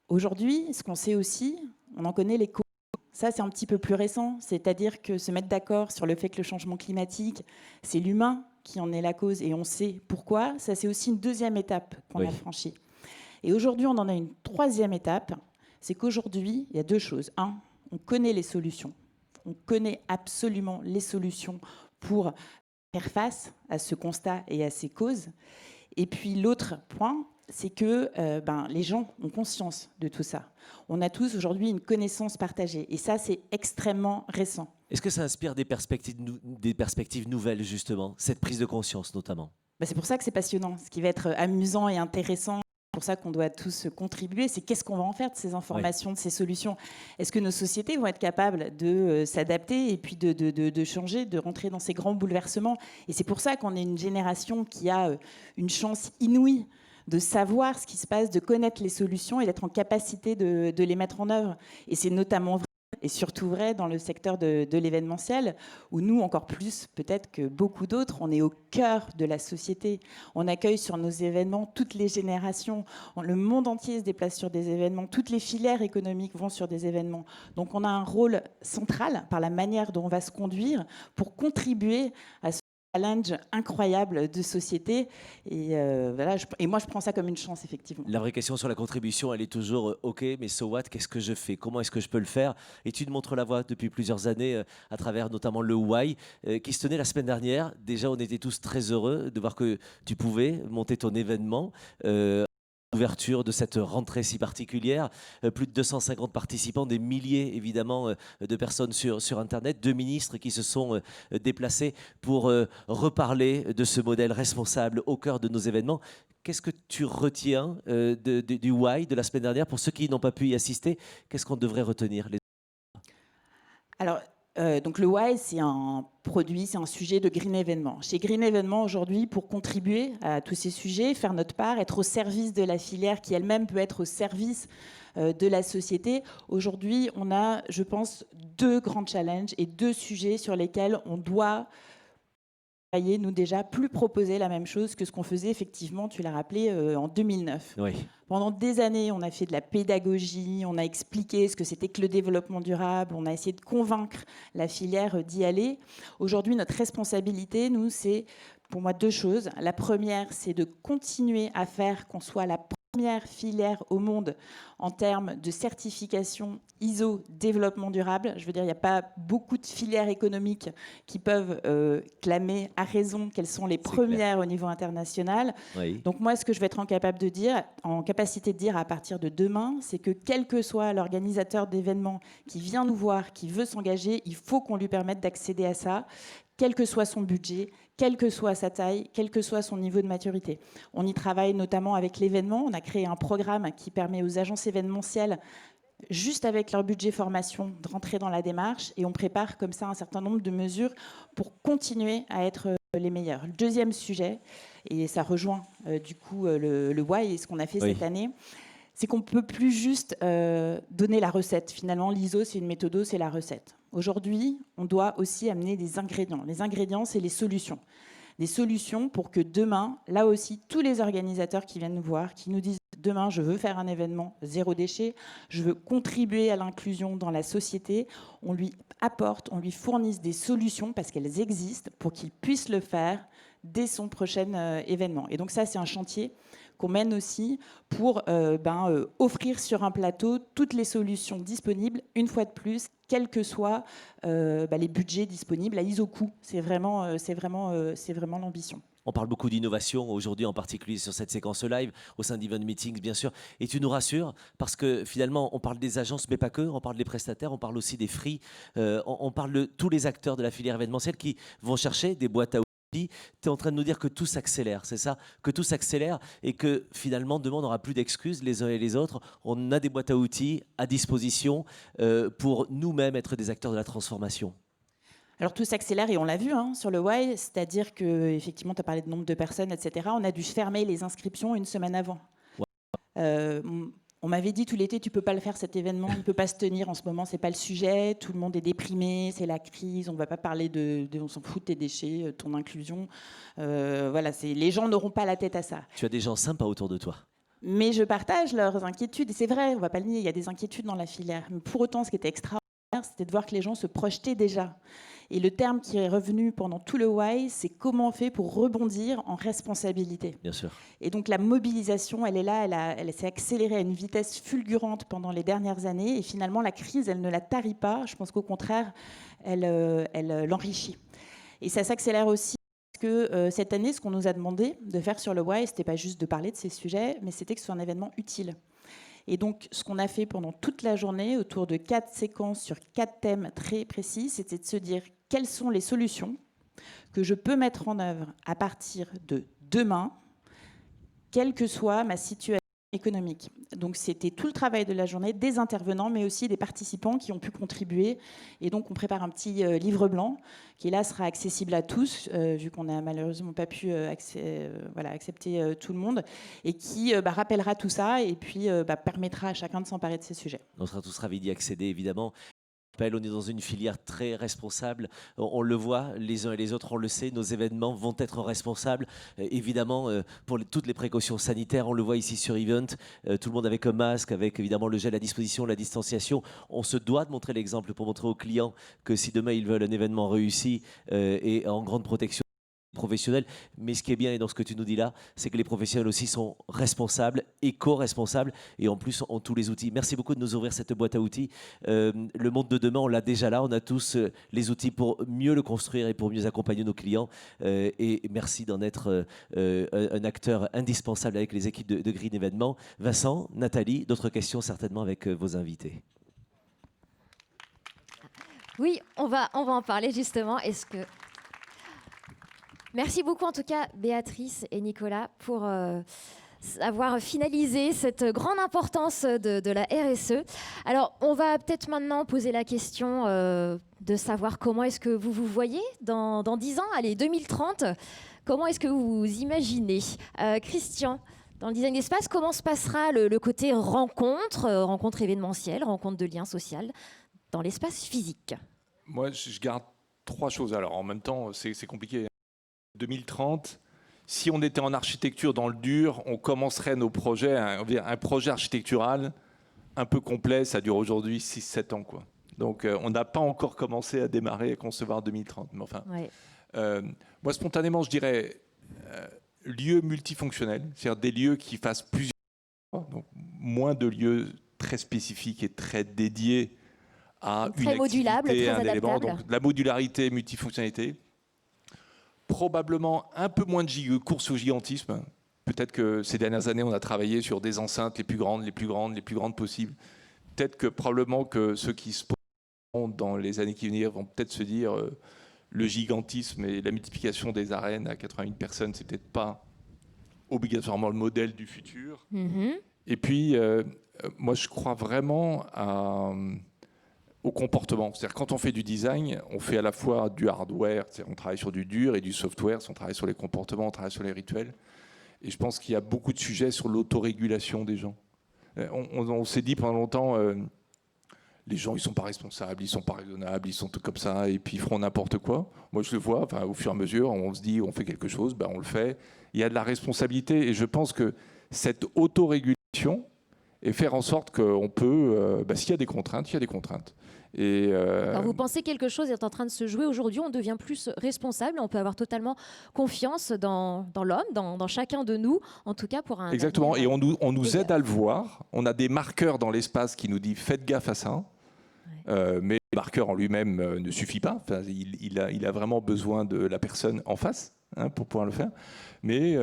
Aujourd'hui, ce qu'on sait aussi, on en connaît les causes. Ça, c'est un petit peu plus récent, c'est-à-dire que se mettre d'accord sur le fait que le changement climatique, c'est l'humain qui en est la cause et on sait pourquoi. Ça, c'est aussi une deuxième étape qu'on a franchie. Et aujourd'hui, on en a une troisième étape, c'est qu'aujourd'hui, il y a deux choses. Un, on connaît les solutions. On connaît absolument les solutions pour faire face à ce constat et à ces causes. Et puis l'autre point, c'est que les gens ont conscience de tout ça. On a tous aujourd'hui une connaissance partagée. Et ça, c'est extrêmement récent. Est-ce que ça inspire des perspectives nouvelles, justement, cette prise de conscience notamment? C'est pour ça que c'est passionnant. Ce qui va être amusant et intéressant, c'est pour ça qu'on doit tous contribuer, c'est qu'est-ce qu'on va en faire de ces informations, de ces solutions. Est-ce que nos sociétés vont être capables de s'adapter et puis de changer, de rentrer dans ces grands bouleversements? Et c'est pour ça qu'on est une génération qui a une chance inouïe de savoir ce qui se passe, de connaître les solutions et d'être en capacité de les mettre en œuvre. Et c'est notamment vrai et surtout vrai dans le secteur de l'événementiel, où nous, encore plus peut-être que beaucoup d'autres, on est au cœur de la société. On accueille sur nos événements toutes les générations. Le monde entier se déplace sur des événements. Toutes les filières économiques vont sur des événements. Donc on a un rôle central par la manière dont on va se conduire pour contribuer à ce challenge incroyable de société. Et moi, je prends ça comme une chance, effectivement. La vraie question sur la contribution, elle est toujours OK, mais so what? Qu'est-ce que je fais? Comment est-ce que je peux le faire? Et tu te montres la voie depuis plusieurs années à travers notamment le Why qui se tenait la semaine dernière. Déjà, on était tous très heureux de voir que tu pouvais monter ton événement. Ouverture de cette rentrée si particulière, plus de 250 participants, des milliers évidemment de personnes sur Internet, 2 ministres qui se sont déplacés pour reparler de ce modèle responsable au cœur de nos événements. Qu'est-ce que tu retiens du Why de la semaine dernière? Pour ceux qui n'ont pas pu y assister, qu'est-ce qu'on devrait retenir? Alors, donc le Why, c'est un produit, c'est un sujet de Green Événement. Chez Green Événement, aujourd'hui, pour contribuer à tous ces sujets, faire notre part, être au service de la filière qui elle-même peut être au service de la société, aujourd'hui, on a, je pense, 2 grands challenges et 2 sujets sur lesquels on doit nous déjà plus proposer la même chose que ce qu'on faisait effectivement, tu l'as rappelé, en 2009. Oui. Pendant des années, on a fait de la pédagogie, on a expliqué ce que c'était que le développement durable, on a essayé de convaincre la filière d'y aller. Aujourd'hui, notre responsabilité, nous, c'est pour moi 2 choses. La première, c'est de continuer à faire qu'on soit la première filière au monde en termes de certification ISO développement durable. Je veux dire, il n'y a pas beaucoup de filières économiques qui peuvent clamer à raison qu'elles sont les premières au niveau international. Oui. Donc moi, ce que je vais être en capacité de dire à partir de demain, c'est que quel que soit l'organisateur d'événements qui vient nous voir, qui veut s'engager, il faut qu'on lui permette d'accéder à ça, quel que soit son budget, quelle que soit sa taille, quel que soit son niveau de maturité. On y travaille notamment avec l'événement. On a créé un programme qui permet aux agences événementielles, juste avec leur budget formation, de rentrer dans la démarche. Et on prépare comme ça un certain nombre de mesures pour continuer à être les meilleurs. Le deuxième sujet, et ça rejoint du coup le Why et ce qu'on a fait cette année, c'est qu'on ne peut plus juste donner la recette. Finalement, l'ISO, c'est une méthode, c'est la recette. Aujourd'hui, on doit aussi amener des ingrédients. Les ingrédients, c'est les solutions. Des solutions pour que demain, là aussi, tous les organisateurs qui viennent nous voir, qui nous disent « Demain, je veux faire un événement zéro déchet, je veux contribuer à l'inclusion dans la société », on lui apporte, on lui fournisse des solutions parce qu'elles existent pour qu'il puisse le faire dès son prochain événement. Et donc ça, c'est un chantier qu'on mène aussi pour offrir sur un plateau toutes les solutions disponibles, une fois de plus, quels que soient les budgets disponibles. À ISO coût, c'est vraiment l'ambition. On parle beaucoup d'innovation aujourd'hui, en particulier sur cette séquence live, au sein d'Event Meetings, bien sûr. Et tu nous rassures, parce que finalement, on parle des agences, mais pas que. On parle des prestataires, on parle aussi des free. On parle de tous les acteurs de la filière événementielle qui vont chercher des boîtes à outils. Tu es en train de nous dire que tout s'accélère, c'est ça? Que tout s'accélère et que finalement, demain, on n'aura plus d'excuses les uns et les autres. On a des boîtes à outils à disposition pour nous-mêmes être des acteurs de la transformation. Alors tout s'accélère et on l'a vu sur le Why, c'est-à-dire qu'effectivement, tu as parlé de nombre de personnes, etc. On a dû fermer les inscriptions une semaine avant. Ouais. On m'avait dit tout l'été, tu peux pas le faire cet événement, il peut pas se tenir en ce moment, c'est pas le sujet, tout le monde est déprimé, c'est la crise, on va pas parler on s'en fout de tes déchets, ton inclusion. Les gens n'auront pas la tête à ça. Tu as des gens sympas autour de toi. Mais je partage leurs inquiétudes, et c'est vrai, on va pas le nier, il y a des inquiétudes dans la filière. Mais pour autant, ce qui était extraordinaire, c'était de voir que les gens se projetaient déjà. Et le terme qui est revenu pendant tout le Why, c'est comment on fait pour rebondir en responsabilité. Bien sûr. Et donc la mobilisation, elle est là, elle s'est accélérée à une vitesse fulgurante pendant les dernières années. Et finalement, la crise, elle ne la tarit pas. Je pense qu'au contraire, elle l'enrichit. Et ça s'accélère aussi que cette année, ce qu'on nous a demandé de faire sur le Why, c'était pas juste de parler de ces sujets, mais c'était que ce soit un événement utile. Et donc, ce qu'on a fait pendant toute la journée, autour de 4 séquences sur 4 thèmes très précis, c'était de se dire quelles sont les solutions que je peux mettre en œuvre à partir de demain, quelle que soit ma situation économique. Donc c'était tout le travail de la journée des intervenants, mais aussi des participants qui ont pu contribuer. Et donc on prépare un petit livre blanc qui là sera accessible à tous, vu qu'on n'a malheureusement pas pu accepter tout le monde, et qui rappellera tout ça et puis permettra à chacun de s'emparer de ces sujets. On sera tous ravis d'y accéder, évidemment. On est dans une filière très responsable. On le voit, les uns et les autres, on le sait, nos événements vont être responsables. Évidemment, pour toutes les précautions sanitaires, on le voit ici sur Event, tout le monde avec un masque, avec évidemment le gel à disposition, la distanciation. On se doit de montrer l'exemple pour montrer aux clients que si demain ils veulent un événement réussi et en grande protection, professionnels, mais ce qui est bien et dans ce que tu nous dis là, c'est que les professionnels aussi sont responsables, éco-responsables et en plus ont tous les outils. Merci beaucoup de nous ouvrir cette boîte à outils. Le monde de demain, on l'a déjà là, on a tous les outils pour mieux le construire et pour mieux accompagner nos clients et merci d'en être un acteur indispensable avec les équipes de Green Événements. Vincent, Nathalie, d'autres questions certainement avec vos invités. Oui, on va en parler justement. Est-ce que... Merci beaucoup en tout cas Béatrice et Nicolas pour avoir finalisé cette grande importance de la RSE. Alors on va peut-être maintenant poser la question de savoir comment est-ce que vous vous voyez dans 10 ans, allez 2030, comment est-ce que vous vous imaginez Christian, dans le design d'espace, comment se passera le côté rencontre événementielle, rencontre de lien social dans l'espace physique? Moi, je garde 3 choses. Alors, en même temps, c'est compliqué. 2030, si on était en architecture dans le dur, on commencerait nos projets, un projet architectural un peu complet, ça dure aujourd'hui 6-7 ans, quoi. Donc, on n'a pas encore commencé à démarrer, à concevoir 2030. Mais enfin, Ouais. moi, spontanément, je dirais lieux multifonctionnels, c'est-à-dire des lieux qui fassent plusieurs, donc moins de lieux très spécifiques et très dédiés à très une modulable, activité, très un élément. adaptable. Donc, la modularité, multifonctionnalité. Probablement un peu moins de course au gigantisme. Peut-être que ces dernières années, on a travaillé sur des enceintes les plus grandes possibles. Peut-être que probablement que ceux qui se poseront dans les années qui viennent vont peut-être se dire le gigantisme et la multiplication des arènes à 80 000 personnes, c'est peut-être pas obligatoirement le modèle du futur. Mm-hmm. Et puis, moi, je crois vraiment au comportement. C'est-à-dire quand on fait du design, on fait à la fois du hardware, on travaille sur du dur, et du software, on travaille sur les comportements, on travaille sur les rituels. Et je pense qu'il y a beaucoup de sujets sur l'autorégulation des gens. On s'est dit pendant longtemps, les gens, ils sont pas responsables, ils sont pas raisonnables, ils sont tout comme ça, et puis ils feront n'importe quoi. Moi, je le vois, enfin, au fur et à mesure, on se dit, on fait quelque chose, ben, on le fait. Il y a de la responsabilité, et je pense que cette autorégulation, et faire en sorte qu'on peut, s'il y a des contraintes, il y a des contraintes. Et Alors vous pensez que quelque chose est en train de se jouer aujourd'hui, on devient plus responsable, on peut avoir totalement confiance dans l'homme, dans chacun de nous, en tout cas pour un... Exactement, et on nous meilleur. aide à le voir. On a des marqueurs dans l'espace qui nous disent faites gaffe à ça. Ouais. Mais le marqueur en lui-même ne suffit pas. Enfin, il a vraiment besoin de la personne en face pour pouvoir le faire. Mais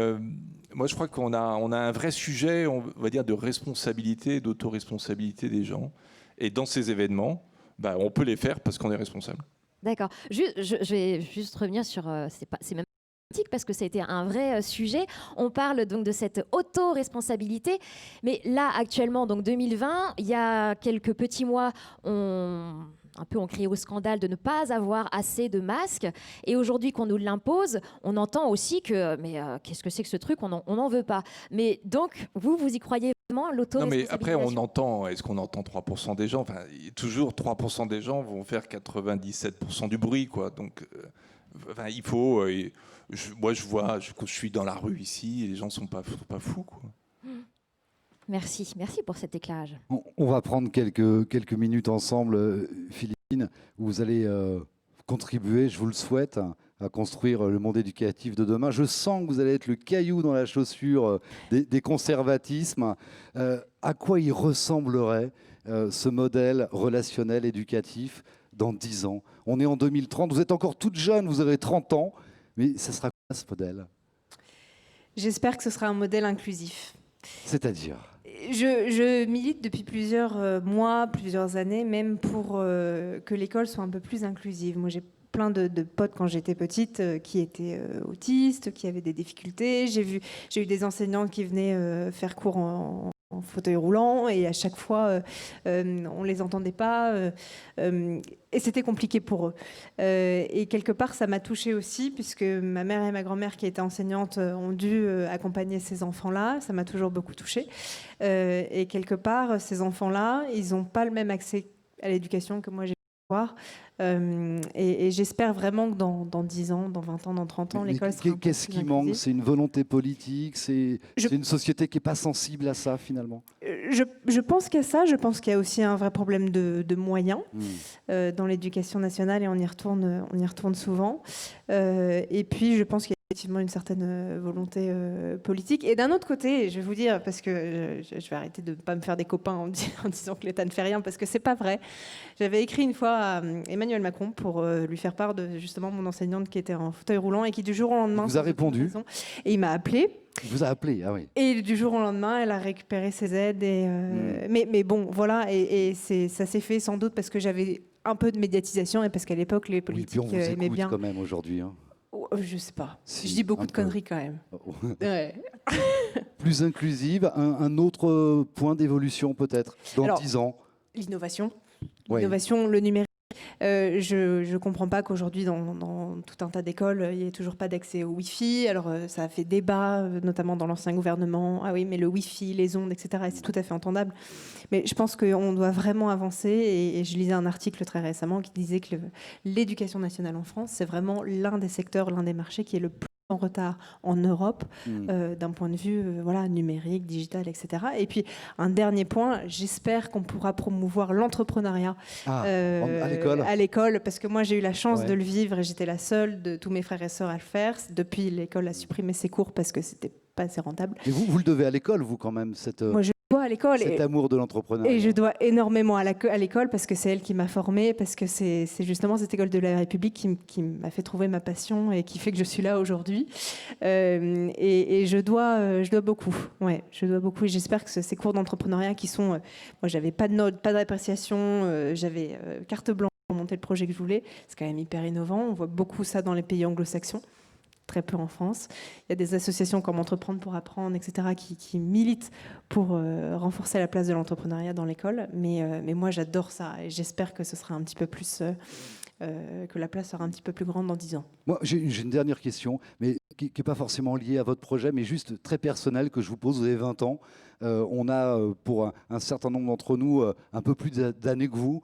moi, je crois qu'on a un vrai sujet, on va dire, de responsabilité, d'autoresponsabilité des gens. Et dans ces événements, on peut les faire parce qu'on est responsable. D'accord. Je vais juste revenir sur... c'est même politique parce que ça a été un vrai sujet. On parle donc de cette auto-responsabilité. Mais là, actuellement, donc 2020, il y a quelques petits mois, on crié au scandale de ne pas avoir assez de masques. Et aujourd'hui qu'on nous l'impose, on entend aussi que qu'est-ce que c'est que ce truc, on n'en veut pas. Mais donc, vous y croyez vraiment, l'auto-responsabilité? Non, mais après, on entend, est-ce qu'on entend 3% des gens? Enfin, toujours 3% des gens vont faire 97% du bruit, quoi. Donc, il faut... moi, je vois, je suis dans la rue ici, et les gens ne sont pas fous, quoi. Merci pour cet éclairage. On va prendre quelques minutes ensemble, Philippine, où vous allez contribuer, je vous le souhaite, à construire le monde éducatif de demain. Je sens que vous allez être le caillou dans la chaussure des conservatismes. À quoi il ressemblerait ce modèle relationnel éducatif dans 10 ans? On est en 2030, vous êtes encore toute jeune, vous avez 30 ans, mais ça sera ce modèle? J'espère que ce sera un modèle inclusif. C'est-à-dire? Je milite depuis plusieurs mois, plusieurs années, même pour que l'école soit un peu plus inclusive. Moi, j'ai plein de potes quand j'étais petite qui étaient autistes, qui avaient des difficultés. J'ai eu des enseignantes qui venaient faire cours en fauteuil roulant et à chaque fois on les entendait pas et c'était compliqué pour eux et quelque part ça m'a touchée aussi puisque ma mère et ma grand-mère qui étaient enseignantes ont dû accompagner ces enfants-là, ça m'a toujours beaucoup touchée et quelque part ces enfants-là ils n'ont pas le même accès à l'éducation que moi j'ai pu avoir et j'espère vraiment que dans 10 ans, dans 20 ans, dans 30 ans, l'école sera un peu Qu'est-ce plus qui manque? inclusive. C'est une volonté politique? C'est une société qui n'est pas sensible à ça, finalement? Je pense qu'il y a ça. Je pense qu'il y a aussi un vrai problème de moyens dans l'éducation nationale et on y retourne souvent. Et puis, je pense qu'il y a effectivement une certaine volonté politique. Et d'un autre côté, je vais vous dire, parce que je vais arrêter de ne pas me faire des copains en disant que l'État ne fait rien, parce que c'est pas vrai. J'avais écrit une fois à Emmanuel Macron pour lui faire part de justement mon enseignante qui était en fauteuil roulant et qui du jour au lendemain... Il vous a répondu? Et il m'a appelé. Il vous a appelé, ah oui. Et du jour au lendemain, elle a récupéré ses aides. Et, mais bon, voilà, et ça s'est fait sans doute parce que j'avais un peu de médiatisation et parce qu'à l'époque, les Oui, politiques puis on vous aimaient écoute bien. quand même aujourd'hui. Hein. Je sais pas. Si, je dis beaucoup un de peu. conneries quand même. Ouais. Plus inclusive, un autre point d'évolution peut-être dans Alors, 10 ans. L'innovation. Ouais. L'innovation, le numérique. Je ne comprends pas qu'aujourd'hui, dans tout un tas d'écoles, il n'y ait toujours pas d'accès au Wi-Fi. Alors, ça a fait débat, notamment dans l'ancien gouvernement. Ah oui, mais le Wi-Fi, les ondes, etc. Et c'est tout à fait entendable. Mais je pense qu'on doit vraiment avancer. Et je lisais un article très récemment qui disait que l'éducation nationale en France, c'est vraiment l'un des secteurs, l'un des marchés qui est le plus en retard en Europe d'un point de vue voilà, numérique, digital, etc. Et puis, un dernier point, j'espère qu'on pourra promouvoir l'entrepreneuriat à l'école, parce que moi, j'ai eu la chance de le vivre et j'étais la seule de tous mes frères et sœurs à le faire. Depuis, l'école a supprimé ses cours parce que c'était pas assez rentable. Et vous le devez à l'école, vous, quand même, Moi, je dois à l'école. cet amour de l'entrepreneuriat. Et je dois énormément à l'école parce que c'est elle qui m'a formée, parce que c'est justement cette école de la République qui m'a fait trouver ma passion et qui fait que je suis là aujourd'hui. Et je dois beaucoup. Ouais, je dois beaucoup. Et j'espère que ces cours d'entrepreneuriat qui sont... moi, j'avais pas de notes, pas d'appréciation, j'avais carte blanche pour monter le projet que je voulais. C'est quand même hyper innovant. On voit beaucoup ça dans les pays anglo-saxons. Très peu en France. Il y a des associations comme Entreprendre pour apprendre, etc., qui militent pour renforcer la place de l'entrepreneuriat dans l'école. Mais moi, j'adore ça et j'espère que ce sera un petit peu plus, que la place sera un petit peu plus grande dans 10 ans. Moi, j'ai une dernière question, mais qui n'est pas forcément liée à votre projet, mais juste très personnelle que je vous pose. Vous avez 20 ans. On a, pour un certain nombre d'entre nous, un peu plus d'années que vous.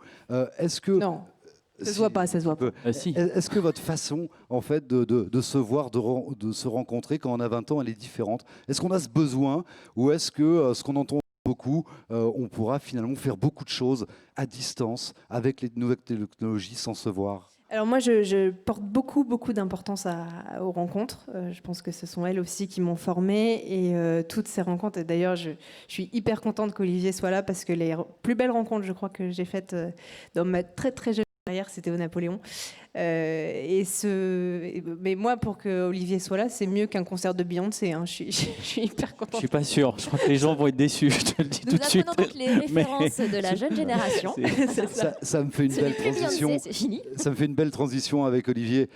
Est-ce que... Non. Ça se voit pas, ça se voit pas. Si. Est-ce que votre façon, en fait, de se voir, de se rencontrer quand on a 20 ans, elle est différente? Est-ce qu'on a ce besoin ou est-ce que ce qu'on entend beaucoup, on pourra finalement faire beaucoup de choses à distance avec les nouvelles technologies sans se voir? Alors moi, je porte beaucoup d'importance aux rencontres. Je pense que ce sont elles aussi qui m'ont formée et toutes ces rencontres. Et d'ailleurs, je suis hyper contente qu'Olivier soit là parce que les plus belles rencontres, je crois, que j'ai faites dans ma très jeune carrière, c'était au Napoléon. Mais moi, pour que Olivier soit là, c'est mieux qu'un concert de Beyoncé. Hein. Je suis hyper contente. Je suis pas sûr. Je crois que les gens vont être déçus. Je te le dis tout de suite. Nous apprenons donc les références de la jeune génération. Ça me fait une belle transition. C'est fini. Ça me fait une belle transition avec Olivier.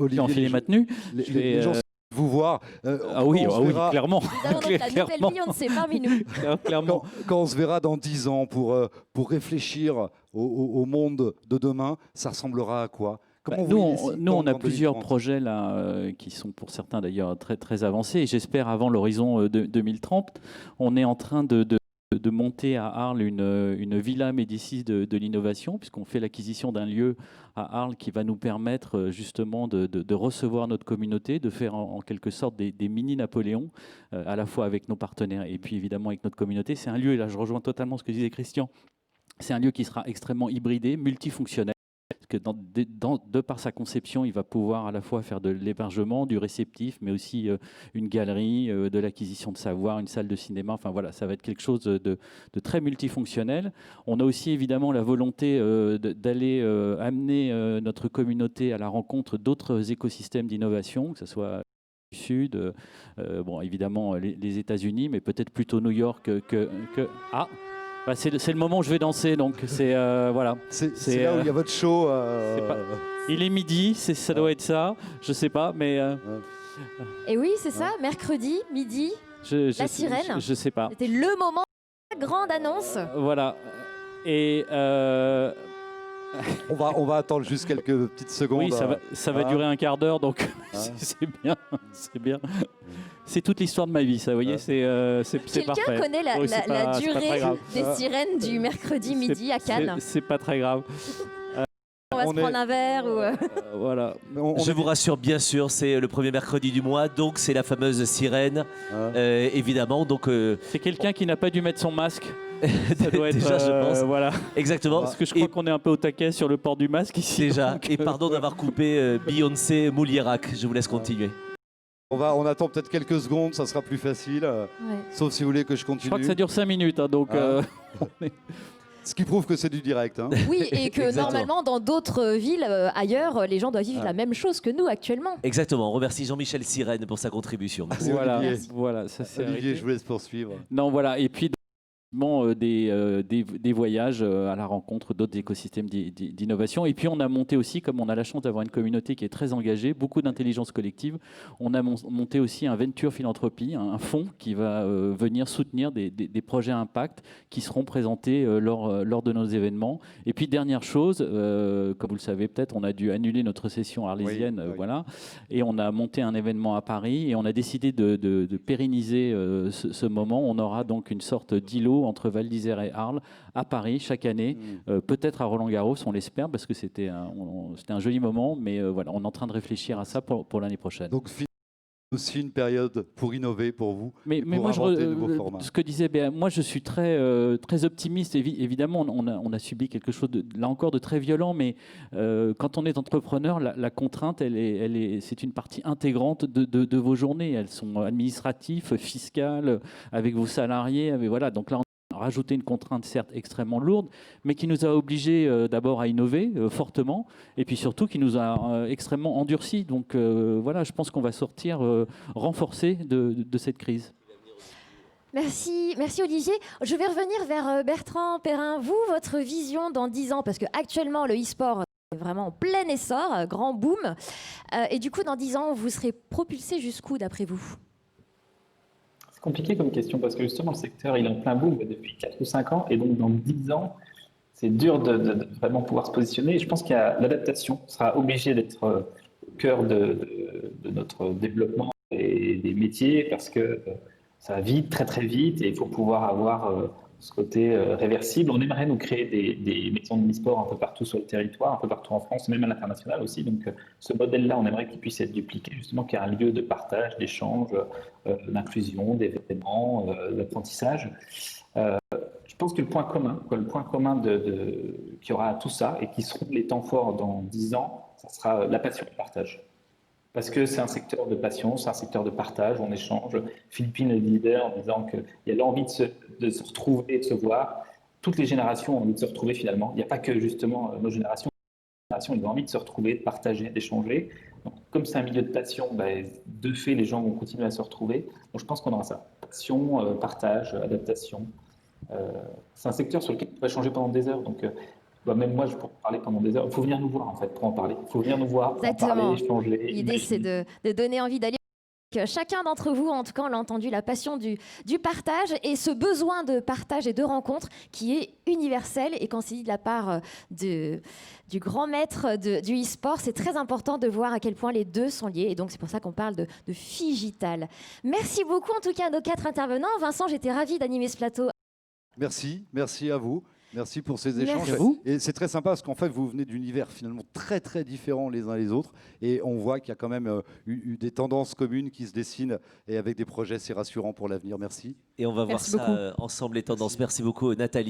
J'ai enfilé ma tenue. Les gens vous voir. Ah oui, clairement. Nous avons donc la nouvelle Beyoncé parmi nous. Clairement. Quand on se verra dans 10 ans pour réfléchir au monde de demain, ça ressemblera à quoi? Nous, on a plusieurs projets là, qui sont pour certains d'ailleurs très avancés. Et j'espère avant l'horizon 2030, on est en train de monter à Arles une villa Médicis de l'innovation, puisqu'on fait l'acquisition d'un lieu à Arles qui va nous permettre justement de recevoir notre communauté, de faire en quelque sorte des mini-Napoléons, à la fois avec nos partenaires et puis évidemment avec notre communauté. C'est un lieu, et là je rejoins totalement ce que disait Christian, c'est un lieu qui sera extrêmement hybridé, multifonctionnel. Que de par sa conception, il va pouvoir à la fois faire de l'hébergement, du réceptif, mais aussi une galerie, de l'acquisition de savoir, une salle de cinéma. Enfin voilà, ça va être quelque chose de très multifonctionnel. On a aussi évidemment la volonté d'aller amener notre communauté à la rencontre d'autres écosystèmes d'innovation, que ce soit du Sud, bon, évidemment les États-Unis, mais peut-être plutôt New York Ah, bah, c'est le moment où je vais danser, donc c'est voilà. C'est là où il y a votre show. Il est midi, ça doit être ça, je sais pas, mais Et oui, c'est ça, mercredi, midi, la sirène. je sais pas. C'était le moment, la grande annonce. Voilà. Et On va attendre juste quelques petites secondes. oui, ça va durer un quart d'heure, donc c'est bien. C'est toute l'histoire de ma vie, ça, vous voyez, c'est parfait. Quelqu'un connaît Oui, la c'est pas très durée grave. des sirènes du mercredi midi à Cannes? C'est pas très grave. On va se prendre un verre ou... Voilà. Je vous rassure, bien sûr, c'est le premier mercredi du mois, donc c'est la fameuse sirène, évidemment. Donc c'est quelqu'un qui n'a pas dû mettre son masque. Ça doit être, déjà, je pense. Voilà. Exactement. Parce que je crois qu'on est un peu au taquet sur le port du masque ici. Déjà. Donc, Et pardon d'avoir coupé Beyoncé Moulierac. Je vous laisse continuer. On attend peut-être quelques secondes, ça sera plus facile. Sauf si vous voulez que je continue. je crois que ça dure 5 minutes, hein, donc. Ce qui prouve que c'est du direct. Hein. Oui, et que normalement, dans d'autres villes ailleurs, les gens doivent vivre la même chose que nous actuellement. Exactement. On remercie Jean-Michel Sirène pour sa contribution. C'est voilà, Olivier. voilà, ça c'est Olivier, arrivé. je vous laisse poursuivre. Non, voilà. Et puis des voyages à la rencontre d'autres écosystèmes d'innovation. Et puis on a monté aussi, comme on a la chance d'avoir une communauté qui est très engagée, beaucoup d'intelligence collective, on a monté aussi un Venture Philanthropie, un fonds qui va venir soutenir des projets à impact qui seront présentés lors de nos événements. Et puis dernière chose, comme vous le savez peut-être, on a dû annuler notre session arlésienne, Oui. voilà, et on a monté un événement à Paris et on a décidé de pérenniser ce moment. On aura donc une sorte d'îlot entre Val d'Isère et Arles à Paris chaque année, peut-être à Roland-Garros, on l'espère, parce que c'était un joli moment, mais voilà, on est en train de réfléchir à ça pour l'année prochaine. Donc aussi une période pour innover pour vous, mais pour moi, inventer de nouveaux formats. ce que disait Béa, moi je suis très optimiste. Évidemment, on a subi quelque chose là encore de très violent, mais quand on est entrepreneur, la contrainte, c'est une partie intégrante de vos journées. Elles sont administratives, fiscales, avec vos salariés, voilà. Donc là, rajouter une contrainte certes extrêmement lourde, mais qui nous a obligés d'abord à innover fortement, et puis surtout qui nous a extrêmement endurcis. Donc voilà, je pense qu'on va sortir renforcé de cette crise. Merci Olivier. Je vais revenir vers Bertrand Perrin. Vous, votre vision dans 10 ans, parce qu'actuellement le e-sport est vraiment en plein essor, grand boom, et du coup dans 10 ans, vous serez propulsé jusqu'où d'après vous ? C'est compliqué comme question parce que justement le secteur il est en plein boom depuis 4 ou 5 ans et donc dans 10 ans c'est dur de vraiment pouvoir se positionner et je pense qu'il y a l'adaptation sera obligée d'être au cœur de notre développement et des métiers parce que ça va vite, très très vite et il faut pouvoir avoir ce côté réversible. On aimerait nous créer des maisons de e-sport un peu partout sur le territoire, un peu partout en France, même à l'international aussi. Donc ce modèle-là, on aimerait qu'il puisse être dupliqué, justement, qu'il y ait un lieu de partage, d'échange, d'inclusion, d'événements, d'apprentissage. Je pense que le point commun qu'il y aura à tout ça et qui seront les temps forts dans 10 ans, ça sera la passion et le partage. Parce que c'est un secteur de passion, c'est un secteur de partage, on échange. Philippine est leader en disant qu'il y a l'envie de se retrouver, de se voir. Toutes les générations ont envie de se retrouver finalement. Il n'y a pas que justement nos générations. Les générations, ils ont envie de se retrouver, de partager, d'échanger. Donc, comme c'est un milieu de passion, de fait, les gens vont continuer à se retrouver. Donc je pense qu'on aura ça. Passion, partage, adaptation. C'est un secteur sur lequel on pourrait changer pendant des heures. Donc même moi, je pourrais en parler pendant des heures. Il faut venir nous voir, en fait, pour en parler. Il faut venir nous voir, pour en parler, échanger. L'idée, c'est de donner envie d'aller. Chacun d'entre vous, en tout cas, on l'a entendu, la passion du partage et ce besoin de partage et de rencontre qui est universel. Et quand c'est dit de la part du grand maître du e-sport, c'est très important de voir à quel point les deux sont liés. Et donc, c'est pour ça qu'on parle de Figital. Merci beaucoup, en tout cas, à nos 4 intervenants. Vincent, j'étais ravie d'animer ce plateau. Merci à vous. Merci pour ces échanges. Merci à vous. Et c'est très sympa parce qu'en fait, vous venez d'univers finalement très très différents les uns les autres. Et on voit qu'il y a quand même eu des tendances communes qui se dessinent et avec des projets, c'est rassurant pour l'avenir. Merci. Et on va voir ça ensemble, les tendances. Merci beaucoup, Nathalie.